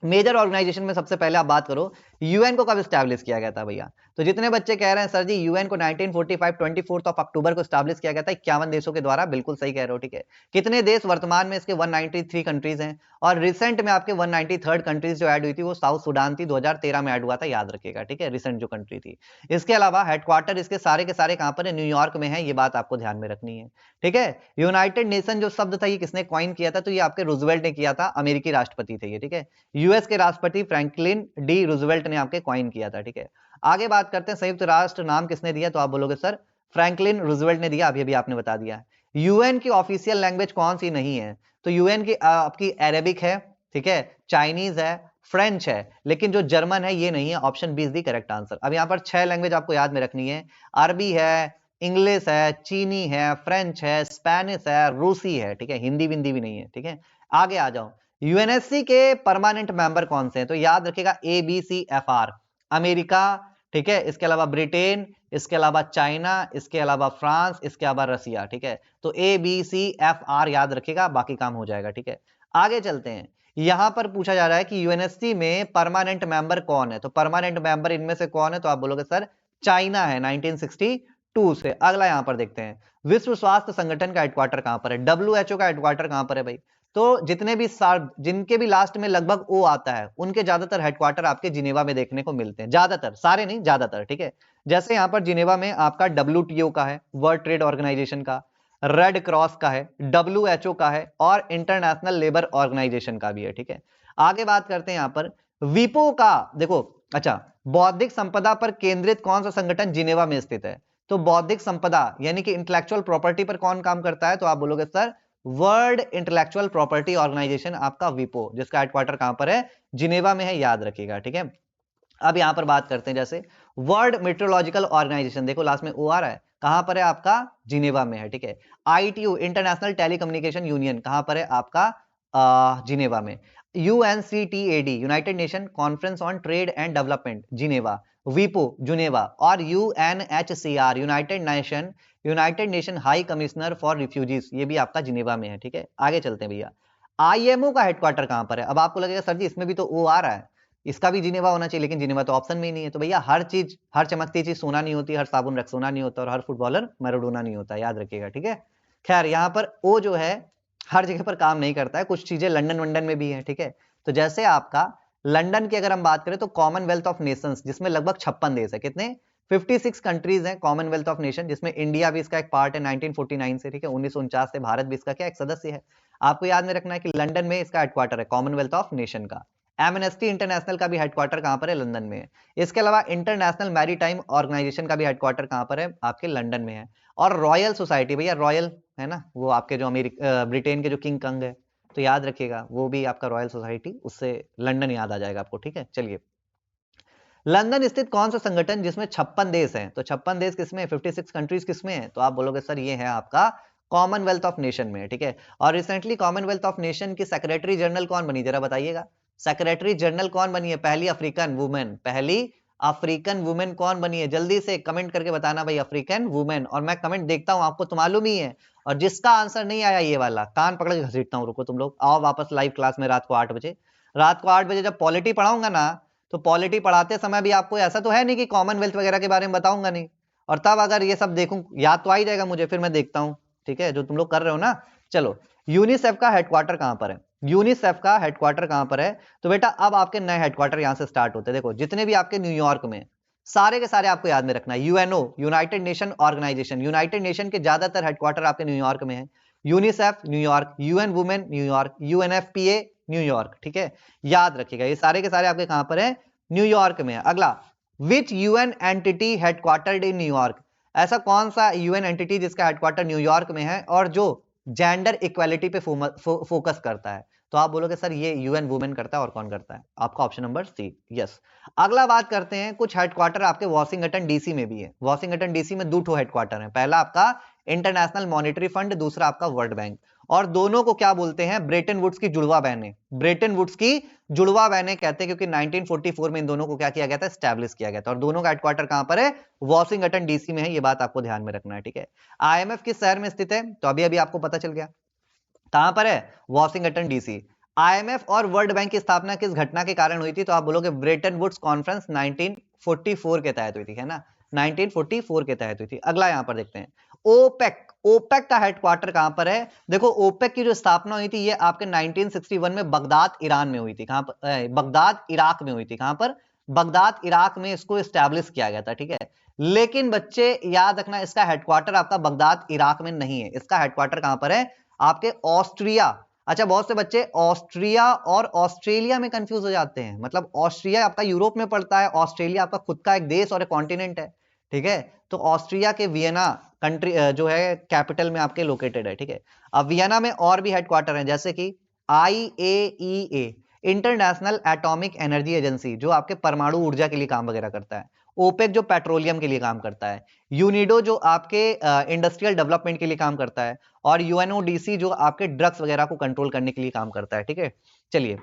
मेजर ऑर्गेनाइजेशन में सबसे पहले आप बात करो, यूएन को कब स्टैब्लिश किया गया था भैया। तो जितने बच्चे कह रहे हैं सर जी यूएन को 1945 24 अक्टूबर को स्टैब्लिश किया गया था 51 देशों के द्वारा, बिल्कुल सही कह रहे हो, ठीक है। कितने देश वर्तमान में इसके 193 कंट्रीज हैं, और रिसेंट में आपके 193 कंट्रीज जो ऐड हुई थी वो साउथ सुडान थी, 2013 में ऐड हुआ था, याद रखिएगा, ठीक है, रिसेंट जो कंट्री थी। इसके अलावा हेडक्वार्टर इसके सारे के सारे कहां पर है, न्यूयॉर्क में है, ये बात आपको ध्यान में रखनी है, ठीक है। यूनाइटेड नेशन जो शब्द था ये किसने कॉइन किया था, तो ये आपके रूजवेल्ट ने किया था, अमेरिकी राष्ट्रपति थे ये, ठीक है। यूएस के राष्ट्रपति फ्रैंकलिन डी रूजवेल्ट ने आपके कॉइन किया था, ठीक है। आगे बात करते हैं संयुक्त राष्ट्र नाम किसने दिया, तो आप बोलोगे सर फ्रैंकलिन रूजवेल्ट ने दिया, अभी आपने बता दिया। यूएन की ऑफिशियल लैंग्वेज कौन सी नहीं है, तो यूएन की आपकी अरेबिक है, ठीक है, चाइनीज है, फ्रेंच है, लेकिन जो जर्मन है ये नहीं है, option B is the correct answer. अब यहां पर 6 लैंग्वेज आपको याद में रखनी है, अरबी है, इंग्लिश है, चीनी है, फ्रेंच है, स्पेनिश है, रूसी है, ठीक है, हिंदी विंदी भी नहीं है, ठीक है। आगे आ जाओ, यूएनएससी के परमानेंट मेंबर कौन से हैं, तो याद रखिएगा ABCFR, अमेरिका, ठीक है, इसके अलावा ब्रिटेन, इसके अलावा चाइना, इसके अलावा फ्रांस, इसके अलावा रसिया। ठीक है, तो ABCFR याद रखिएगा, बाकी काम हो जाएगा। ठीक है, आगे चलते हैं। यहां पर पूछा जा रहा है कि यूएनएससी में परमानेंट मेंबर कौन है, तो परमानेंट मेंबर इनमें से कौन है, तो आप बोलोगे सर चाइना है 1962 से। अगला यहां पर देखते हैं, विश्व स्वास्थ्य संगठन का हेडक्वार्टर कहां पर है, WHO का हेडक्वार्टर कहां पर है भाई, तो जितने भी जिनके भी लास्ट में लगभग ओ आता है उनके ज्यादातर हेडक्वार्टर आपके जिनेवा में देखने को मिलते हैं, ज्यादातर, सारे नहीं ज्यादातर। ठीक है, जैसे यहां पर जिनेवा में आपका WTO का है, वर्ल्ड ट्रेड ऑर्गेनाइजेशन का, रेड क्रॉस का है, WHO का है, और इंटरनेशनल लेबर ऑर्गेनाइजेशन का भी है। ठीक है, आगे बात करते हैं यहां पर विपो का। देखो, अच्छा, बौद्धिक संपदा पर केंद्रित कौन सा संगठन जिनेवा में स्थित है, तो बौद्धिक संपदा यानी कि इंटेलेक्चुअल प्रॉपर्टी पर कौन काम करता है, तो आप बोलोगे sir world intellectual property organisation आपका विपो, जिसका हेडक्वार्टर कहां पर है, जिनेवा में है, याद रखिएगा। ठीक है, अब यहां पर बात करते हैं, जैसे वर्ल्ड मेट्रोलॉजिकल ऑर्गेनाइजेशन, देखो लास्ट में ओ आ रहा है, कहां पर है आपका, जिनेवा में है। ठीक है, ITU इंटरनेशनल टेलीकम्युनिकेशन यूनियन कहां पर है आपका, जिनेवा में। UNCTAD United Nation conference on trade and development, Geneva. विपो जुनेवा, और UNHCR United Nation high commissioner for refugees, ये भी आपका जिनेवा में है। ठीक है, आगे चलते हैं भैया। IMO का हेडक्वार्टर कहां पर है, अब आपको लगेगा सर जी इसमें भी तो ओ आ रहा है, इसका भी जिनेवा होना चाहिए, लेकिन जिनेवा तो ऑप्शन में ही नहीं है। तो भैया हर चीज, हर चमकती चीज सोना नहीं होती, हर साबुन रक्सोना नहीं होता, और हर फुटबॉलर मैराडोना नहीं होता, याद रखिएगा। ठीक है, खैर यहाँ पर ओ जो है हर जगह पर काम नहीं करता है, कुछ चीजें लंदन वंडन में भी है। ठीक है, तो जैसे आपका लंदन की अगर हम बात करें तो कॉमनवेल्थ ऑफ नेशंस, जिसमें लगभग 56 देश है, कितने, 56 कंट्रीज हैं कॉमनवेल्थ ऑफ नेशन, जिसमें इंडिया भी इसका एक पार्ट है 1949 से। ठीक है, 1949 से भारत भी इसका क्या एक सदस्य है। आपको याद में रखना है कि लंदन में इसका हेडक्वार्टर है कॉमनवेल्थ ऑफ नेशन का। एमनेस्टी इंटरनेशनल का भी हेडक्वार्टर कहां पर है, लंदन में है। इसके अलावा इंटरनेशनल मैरीटाइम ऑर्गेनाइजेशन का भी हेडक्वार्टर कहां पर है, आपके लंदन में है। और रॉयल सोसाइटी, भैया रॉयल है ना, वो आपके जो ब्रिटेन के जो किंग कंग है, तो याद रखिएगा वो भी आपका रॉयल सोसाइटी, उससे लंदन याद आ जाएगा आपको। ठीक है, चलिए, लंदन स्थित कौन सा संगठन जिसमें 56 देश हैं, तो 56 देश किसमें, 56 कंट्रीज किसमें है, तो आप बोलोगे सर ये है आपका कॉमनवेल्थ ऑफ नेशन में। ठीक है, और रिसेंटली कॉमनवेल्थ ऑफ नेशन की सेक्रेटरी जनरल कौन बनी, जरा बताइएगा, सेक्रेटरी जनरल कौन बनी है, पहली अफ्रीकन वुमेन, पहली अफ्रीकन वुमेन कौन बनी है, जल्दी से कमेंट करके बताना भाई, अफ्रीकन वुमेन। और मैं कमेंट देखता हूं, आपको तो मालूम ही है, और जिसका आंसर नहीं आया ये वाला कान पकड़ के घसीटता हूं, रुको तुम लोग आओ वापस लाइव क्लास में रात को 8 बजे, रात को 8 बजे जब पॉलिटी पढ़ाऊंगा ना, तो पॉलिटी पढ़ाते समय भी आपको ऐसा तो है नहीं कि कॉमनवेल्थ वगैरह के बारे में बताऊंगा नहीं, और तब अगर ये सब देखूं याद तो आ ही जाएगा मुझे, फिर मैं देखता हूं। ठीक है, जो तुम लोग कर रहे हो ना। चलो, यूनिसेफ का हेडक्वार्टर कहां पर है, यूनिसेफ का हेडक्वार्टर कहां पर है, तो बेटा अब आपके नए हेडक्वार्टर यहां से स्टार्ट होते हैं। देखो जितने भी आपके न्यूयॉर्क में, सारे के सारे आपको याद में रखना है। UNO United nation organisation, United nation के ज्यादातर हेडक्वार्टर आपके न्यूयॉर्क में है। UNICEF New York, UN women New York, UNFPA New York. ठीक है, याद रखिएगा ये सारे के सारे आपके कहां पर है, न्यूयॉर्क में है। अगला, which UN entity headquartered in New York, ऐसा कौन सा यूएन एंटिटी जिसका हेडक्वार्टर न्यूयॉर्क में है और जो जेंडर इक्वालिटी पे फोकस करता है, तो आप बोलोगे सर ये यूएन वुमेन करता है, और कौन करता है, आपका ऑप्शन नंबर सी, यस। अगला बात करते हैं, कुछ हेडक्वार्टर आपके वॉशिंगटन डीसी में भी है। वॉशिंगटन डीसी में 2 हेडक्वार्टर है, पहला आपका इंटरनेशनल मॉनेटरी फंड, दूसरा आपका वर्ल्ड बैंक, और दोनों को क्या बोलते हैं, ब्रेटन वुड्स की जुड़वा बहनें, ब्रेटन वुड्स की जुड़वा बहनें कहते हैं, क्योंकि 1944 में इन दोनों को क्या किया गया था, एस्टैब्लिश किया गया था, और दोनों का हेडक्वार्टर कहां पर है, वॉशिंगटन डीसी में है, ये बात आपको ध्यान में रखना है। ठीक है, IMF किस शहर में स्थित है, तो अभी अभी आपको पता चल गया कहां पर है, वॉशिंगटन डीसी। IMF और वर्ल्ड बैंक की स्थापना किस घटना के कारण हुई थी, तो आप बोलोगे ब्रेटन वुड्स कॉन्फ्रेंस 1944 के तहत हुई थी, है ना, 1944 के तहत हुई थी। अगला यहां पर देखते हैं, ओपेक, ओपेक का हेडक्वार्टर कहां पर है, देखो ओपेक की जो स्थापना हुई थी ये आपके 1961 में बगदाद ईरान में हुई थी, कहां पर, बगदाद इराक में हुई थी, कहां पर, बगदाद इराक में इसको एस्टैब्लिश किया गया था। ठीक है, लेकिन बच्चे याद रखना इसका हेडक्वार्टर आपका बगदाद इराक में नहीं है, इसका हेडक्वार्टर कहां पर है, आपके ऑस्ट्रिया। अच्छा, बहुत से बच्चे ऑस्ट्रिया और ऑस्ट्रेलिया में कंफ्यूज हो जाते हैं, मतलब ऑस्ट्रिया आपका यूरोप में पड़ता है, ऑस्ट्रेलिया आपका खुद का एक देश और एक कॉन्टिनेंट है। ठीक है, तो ऑस्ट्रिया के वियना कंट्री जो है कैपिटल में आपके लोकेटेड है। ठीक है, अब वियना में और भी हेडक्वार्टर हैं, जैसे कि IAEA international atomic energy agency, जो आपके परमाणु ऊर्जा के लिए काम वगैरह करता है। ओपेक जो पेट्रोलियम के लिए काम करता है। यूनिडो जो आपके इंडस्ट्रियल डेवलपमेंट के लिए काम करता है। और UNODC जो आपके ड्रग्स वगैरह को कंट्रोल करने के लिए काम करता है। ठीक है, चलिए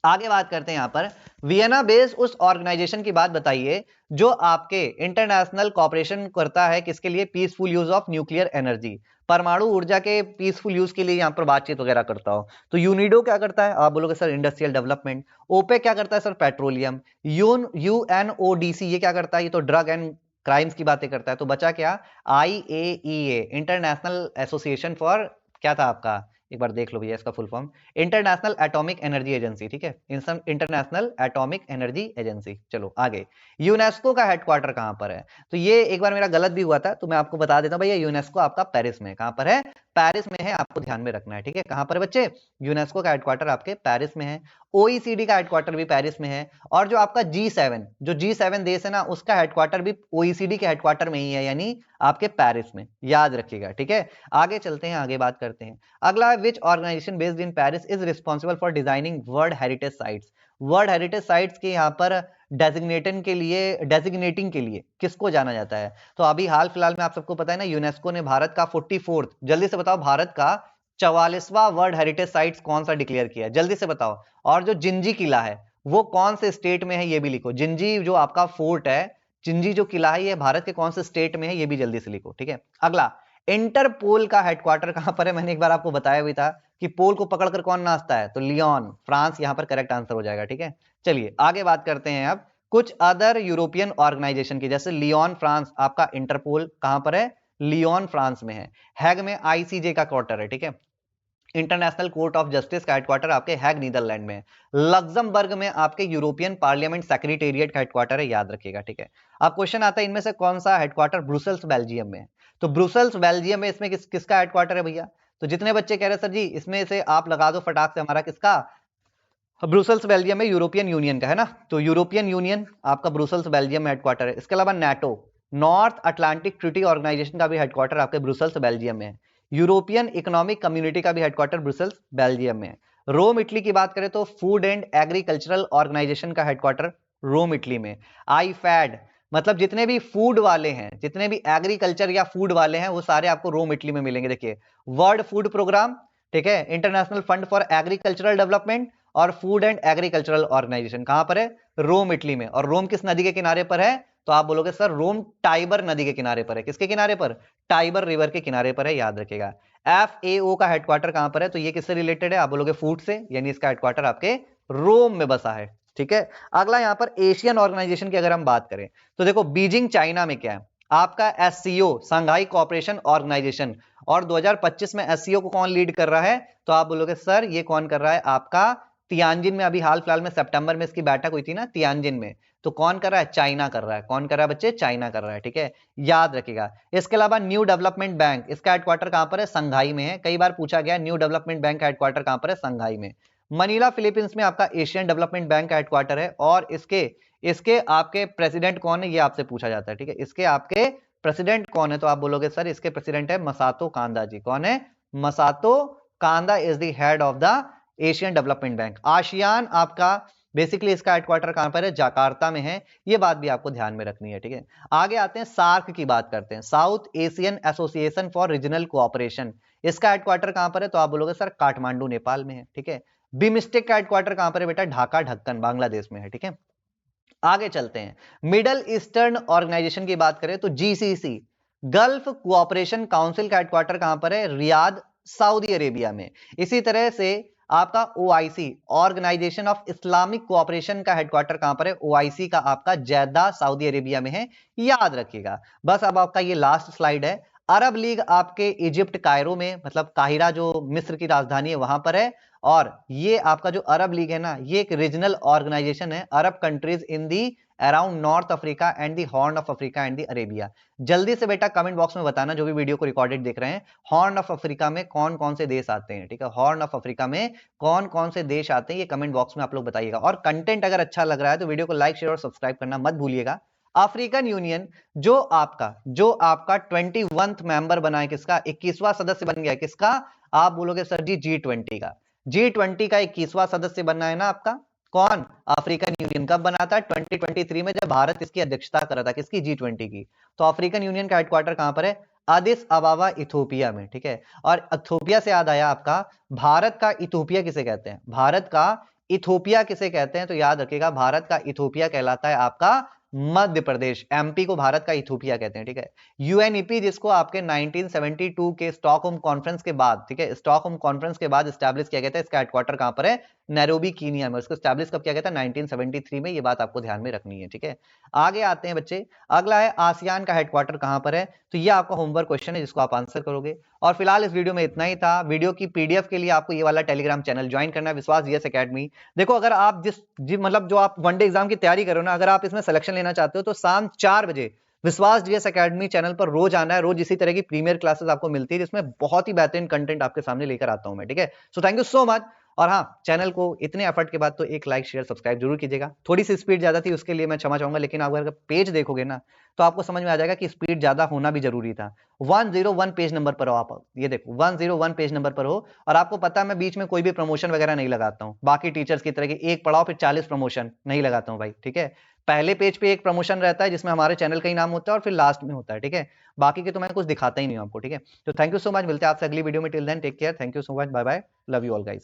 आगे बात करते हैं यहां पर वियना बेस्ड उस ऑर्गेनाइजेशन की बात बताइए जो आपके इंटरनेशनल कॉपरेशन करता है किसके लिए, peaceful use of nuclear energy, परमाणु ऊर्जा के पीसफुल यूज के लिए यहां पर बातचीत वगैरह करता हो। तो यूनिडो क्या करता है, आप बोलोगे सर इंडस्ट्रियल डेवलपमेंट। ओपेक क्या करता है सर, पेट्रोलियम। यूएनओडीसी ये क्या करता है, ये तो ड्रग एंड क्राइम्स की बातें करता है। तो बचा क्या, आईएईए इंटरनेशनल एसोसिएशन फॉर, क्या था आपका, एक बार देख लो भैया इसका full form, international atomic energy agency, ठीक है, इंटरनेशनल एटॉमिक एनर्जी एजेंसी। चलो आगे, यूनेस्को का हेडक्वार्टर कहां पर है, तो ये एक बार मेरा गलत भी हुआ था तो मैं आपको बता देता हूं भैया, यूनेस्को आपका पेरिस में, कहां पर है, पेरिस में है, आपको ध्यान में रखना है, ठीक है। कहां पर है बच्चे, यूनेस्को का हेडक्वार्टर आपके पेरिस में है। ओईसीडी का हेडक्वार्टर भी पेरिस में है। और जो आपका G7, जो G7 देश है ना, उसका हेडक्वार्टर भी ओईसीडी के हेडक्वार्टर में ही है, यानी आपके पेरिस में, याद रखिएगा, ठीक है। आगे चलते हैं, आगे बात करते हैं। अगला, which organisation based in Paris is responsible for designing world heritage sites. World heritage sites के यहाँ पर डेजिग्नेटिंग के लिए किसको जाना जाता है, तो अभी हाल फिलहाल में आप सबको पता है ना, यूनेस्को ने भारत का 44th, जल्दी से बताओ, भारत का 44वां वर्ल्ड हेरिटेज साइट्स कौन सा डिक्लेयर किया है, जल्दी से बताओ। और जो जिंजी किला है वो कौन से स्टेट में है, ये भी लिखो। जिंजी जो आपका फोर्ट है, जिंजी जो किला है, ये भारत के कौन से स्टेट में है, ये भी जल्दी से लिखो, ठीक है। अगला, इंटरपोल का हेडक्वार्टर कहां पर है, मैंने एक बार आपको बताया भी था कि पोल को पकड़कर कौन नाचता है, तो लियोन, फ्रांस यहां पर करेक्ट आंसर हो जाएगा, ठीक है। चलिए आगे बात करते हैं अब कुछ अदर यूरोपियन ऑर्गेनाइजेशन की, जैसे लियोन फ्रांस, आपका इंटरपोल कहां पर है, लियोन फ्रांस में है। हैग में आईसीजे का क्वार्टर है, ठीक है। इंटरनेशनल कोर्ट ऑफ जस्टिस का हेडक्वार्टर आपके हैग नीदरलैंड में है। लग्जमबर्ग में आपके यूरोपियन पार्लियामेंट सेक्रेटेरिएट का हेडक्वार्टर है, याद रखिएगा, ठीक है। अब क्वेश्चन आता है इनमें से कौन सा हेडक्वार्टर ब्रुसेल्स बेल्जियम में है, तो ब्रुसेल्स बेल्जियम में इसमें किसका हेडक्वार्टर है भैया, तो जितने बच्चे कह रहे हैं सर जी इसमें से आप लगा दो फटाक से, हमारा किसका, ब्रुसेल्स बेल्जियम में यूरोपियन यूनियन का है ना, तो यूरोपियन यूनियन आपका ब्रुसेल्स बेल्जियम में हेडक्वार्टर है। इसके अलावा NATO, North Atlantic Treaty Organisation का भी हेडक्वार्टर आपके ब्रुसेल्स बेल्जियम में है। यूरोपियन इकोनॉमिक कम्युनिटी का भी हेडक्वार्टर ब्रुसेल्स बेल्जियम में है। रोम इटली की बात करें तो फूड एंड एग्रीकल्चरल ऑर्गेनाइजेशन का हेडक्वार्टर रोम इटली में। आईफैड, मतलब जितने भी फूड वाले हैं, जितने भी एग्रीकल्चर या फूड वाले हैं, वो सारे आपको रोम इटली में मिलेंगे। देखिए, वर्ल्ड फूड प्रोग्राम, ठीक है, international fund for agricultural development और फूड एंड एग्रीकल्चरल ऑर्गेनाइजेशन कहां पर है, रोम इटली में। और रोम किस नदी के किनारे पर है, तो आप बोलोगे सर रोम टाइबर नदी के किनारे पर है। किसके किनारे पर, टाइबर रिवर के किनारे पर है, याद रखेगा। FAO का हेडक्वार्टर कहां पर है, तो ये किससे रिलेटेड है, आप बोलोगे फूड से, यानी इसका हेडक्वार्टर आपके रोम में बसा है, ठीक है। अगला, यहां पर एशियन ऑर्गेनाइजेशन की अगर हम बात करें तो देखो, बीजिंग चाइना में क्या है आपका, SCO संघाई कोऑपरेशन ऑर्गेनाइजेशन। और 2025 में SCO को कौन लीड कर रहा है, तो आप बोलोगे सर ये कौन कर रहा है, आपका तियानजिन में, अभी हाल फिलहाल में सितंबर में इसकी बैठक हुई थी ना तियानजिन में, तो कौन कर रहा है, चाइना कर रहा है। कौन कर रहा है बच्चे, चाइना कर रहा है, ठीक है, याद रखिएगा। इसके अलावा न्यू डेवलपमेंट बैंक, इसका हेडक्वार्टर कहां पर है, संघाई में है। कई बार पूछा गया न्यू डेवलपमेंट बैंक का हेडक्वार्टर कहां पर है, संघाई में। मनीला फिलीपींस में आपका एशियन डेवलपमेंट बैंक का हेडक्वार्टर है। और इसके इसके आपके प्रेसिडेंट कौन है, ये आपसे पूछा जाता है, ठीक है। इसके आपके प्रेसिडेंट कौन है, तो आप बोलोगे सर इसके प्रेसिडेंट है मसातो कांदा जी। कौन है, मसातो कांदा is the head of the Asian development bank. ASEAN आपका बेसिकली इसका हेडक्वार्टर कहां पर है, जाकार्ता में है। ये बात भी आपको ध्यान में रखनी है, ठीक है। आगे आते हैं, सार्क की बात करते हैं, south Asian association for regional cooperation. इसका हेडक्वार्टर कहां पर है, तो आप बोलोगे सर काठमांडू नेपाल में है, ठीक है। बिमस्टेक का हेडक्वार्टर कहां पर है बेटा, ढाका ढक्कन बांग्लादेश में है, ठीक है। आगे चलते हैं, मिडल ईस्टर्न ऑर्गेनाइजेशन की बात करें तो GCC गल्फ कोऑपरेशन काउंसिल का हेडक्वार्टर कहां पर है, रियाद सऊदी अरेबिया में। इसी तरह से आपका OIC organisation of Islamic cooperation का हेडक्वार्टर कहां पर है, OIC का आपका जेद्दा सऊदी अरेबिया में है, याद रखिएगा। बस अब आपका ये लास्ट स्लाइड है। अरब लीग आपके इजिप्ट कायरो में, मतलब काहिरा जो मिस्र की राजधानी है वहां पर है। और ये आपका जो अरब लीग है ना, ये एक रीजनल ऑर्गेनाइजेशन है, अरब countries in the around north Africa and the horn of Africa and the Arabia. जल्दी से बेटा कमेंट बॉक्स में बताना जो भी वीडियो को रिकॉर्डेड देख रहे हैं, हॉर्न ऑफ अफ्रीका में कौन कौन से देश आते हैं, ठीक है। हॉर्न ऑफ अफ्रीका में कौन कौन से देश आते हैं, ये कमेंट बॉक्स में आप लोग बताइएगा। और कंटेंट अगर अच्छा लग रहा है तो वीडियो को लाइक शेयर और सब्सक्राइब करना मत भूलिएगा। अफ्रीकन यूनियन जो आपका 21th मेंबर बना है, किसका 21वां सदस्य बन गया है, किसका, आप बोलोगे सर जी G20 का। G20 का 21वां सदस्य बनना है ना आपका, कौन, अफ्रीकन यूनियन। कब बना था, 2023 में, जब भारत इसकी अध्यक्षता कर रहा था, किसकी, G20 की। तो अफ्रीकन यूनियन का हेडक्वार्टर कहां पर है, अदिस अबाबा इथोपिया में, ठीक है। और इथोपिया से याद आया आपका, भारत का इथोपिया किसे कहते हैं, भारत का इथोपिया किसे कहते हैं? तो याद रखिएगा, भारत का इथोपिया कहलाता है आपका मध्य प्रदेश। एमपी को भारत का इथोपिया कहते हैं, ठीक है। यूएनईपी जिसको आपके 1972 के स्टॉकहोम कॉन्फ्रेंस के बाद, ठीक है, स्टॉकहोम कॉन्फ्रेंस के बाद स्टैब्लिश किया गया था। इसका हेडक्वार्टर कहां पर है? नैरोबी कीनिया में। उसको स्टैब्लिश कब किया गया था? 1973 में। ये बात आपको ध्यान में रखनी है, ठीक है। आगे आते हैं बच्चे, अगला है आसियान का हेडक्वार्टर कहां पर है? तो ये आपका होमवर्क क्वेश्चन है जिसको आप आंसर करोगे। और फिलहाल इस वीडियो में इतना ही था। वीडियो की पीडीएफ के लिए आपको ये वाला टेलीग्राम चैनल ज्वाइन करना है, विश्वास जीएस एकेडमी। देखो, अगर आप मतलब जो आप वनडे एग्जाम की तैयारी करो ना, अगर आप इसमें सिलेक्शन लेना चाहते हो तो शाम 4 बजे विश्वास जीएस एकेडमी चैनल पर रोज आना है। रोज इसी तरह की प्रीमियर क्लासेस आपको मिलती है जिसमें बहुत ही बेहतरीन कंटेंट आपके सामने लेकर आता हूं मैं, ठीक है। So thank you so much. और हाँ, चैनल को इतने एफर्ट के बाद तो एक लाइक शेयर सब्सक्राइब जरूर कीजिएगा। थोड़ी सी स्पीड ज्यादा थी, उसके लिए मैं क्षमा चाहूंगा, लेकिन आप अगर पेज देखोगे ना तो आपको समझ में आ जाएगा कि स्पीड ज्यादा होना भी जरूरी था। 101 पेज नंबर पर हो आप, ये देखो 101 पेज नंबर पर हो। और आपको पता है मैं बीच में कोई भी प्रमोशन वगैरह नहीं लगाता हूं, बाकी टीचर्स की तरह की एक पढ़ाओ फिर 40 प्रमोशन नहीं लगाता हूं भाई, ठीक है। पहले पेज पे एक प्रमोशन रहता है जिसमें हमारे चैनल का ही नाम होता है और फिर लास्ट में होता है, ठीक है। बाकी के तो मैं कुछ दिखाता ही नहीं हूं आपको, ठीक है। तो थैंक यू सो मच, मिलते हैं आपसे अगली वीडियो में। Till then take care, thank you so much, bye bye, love you all guys.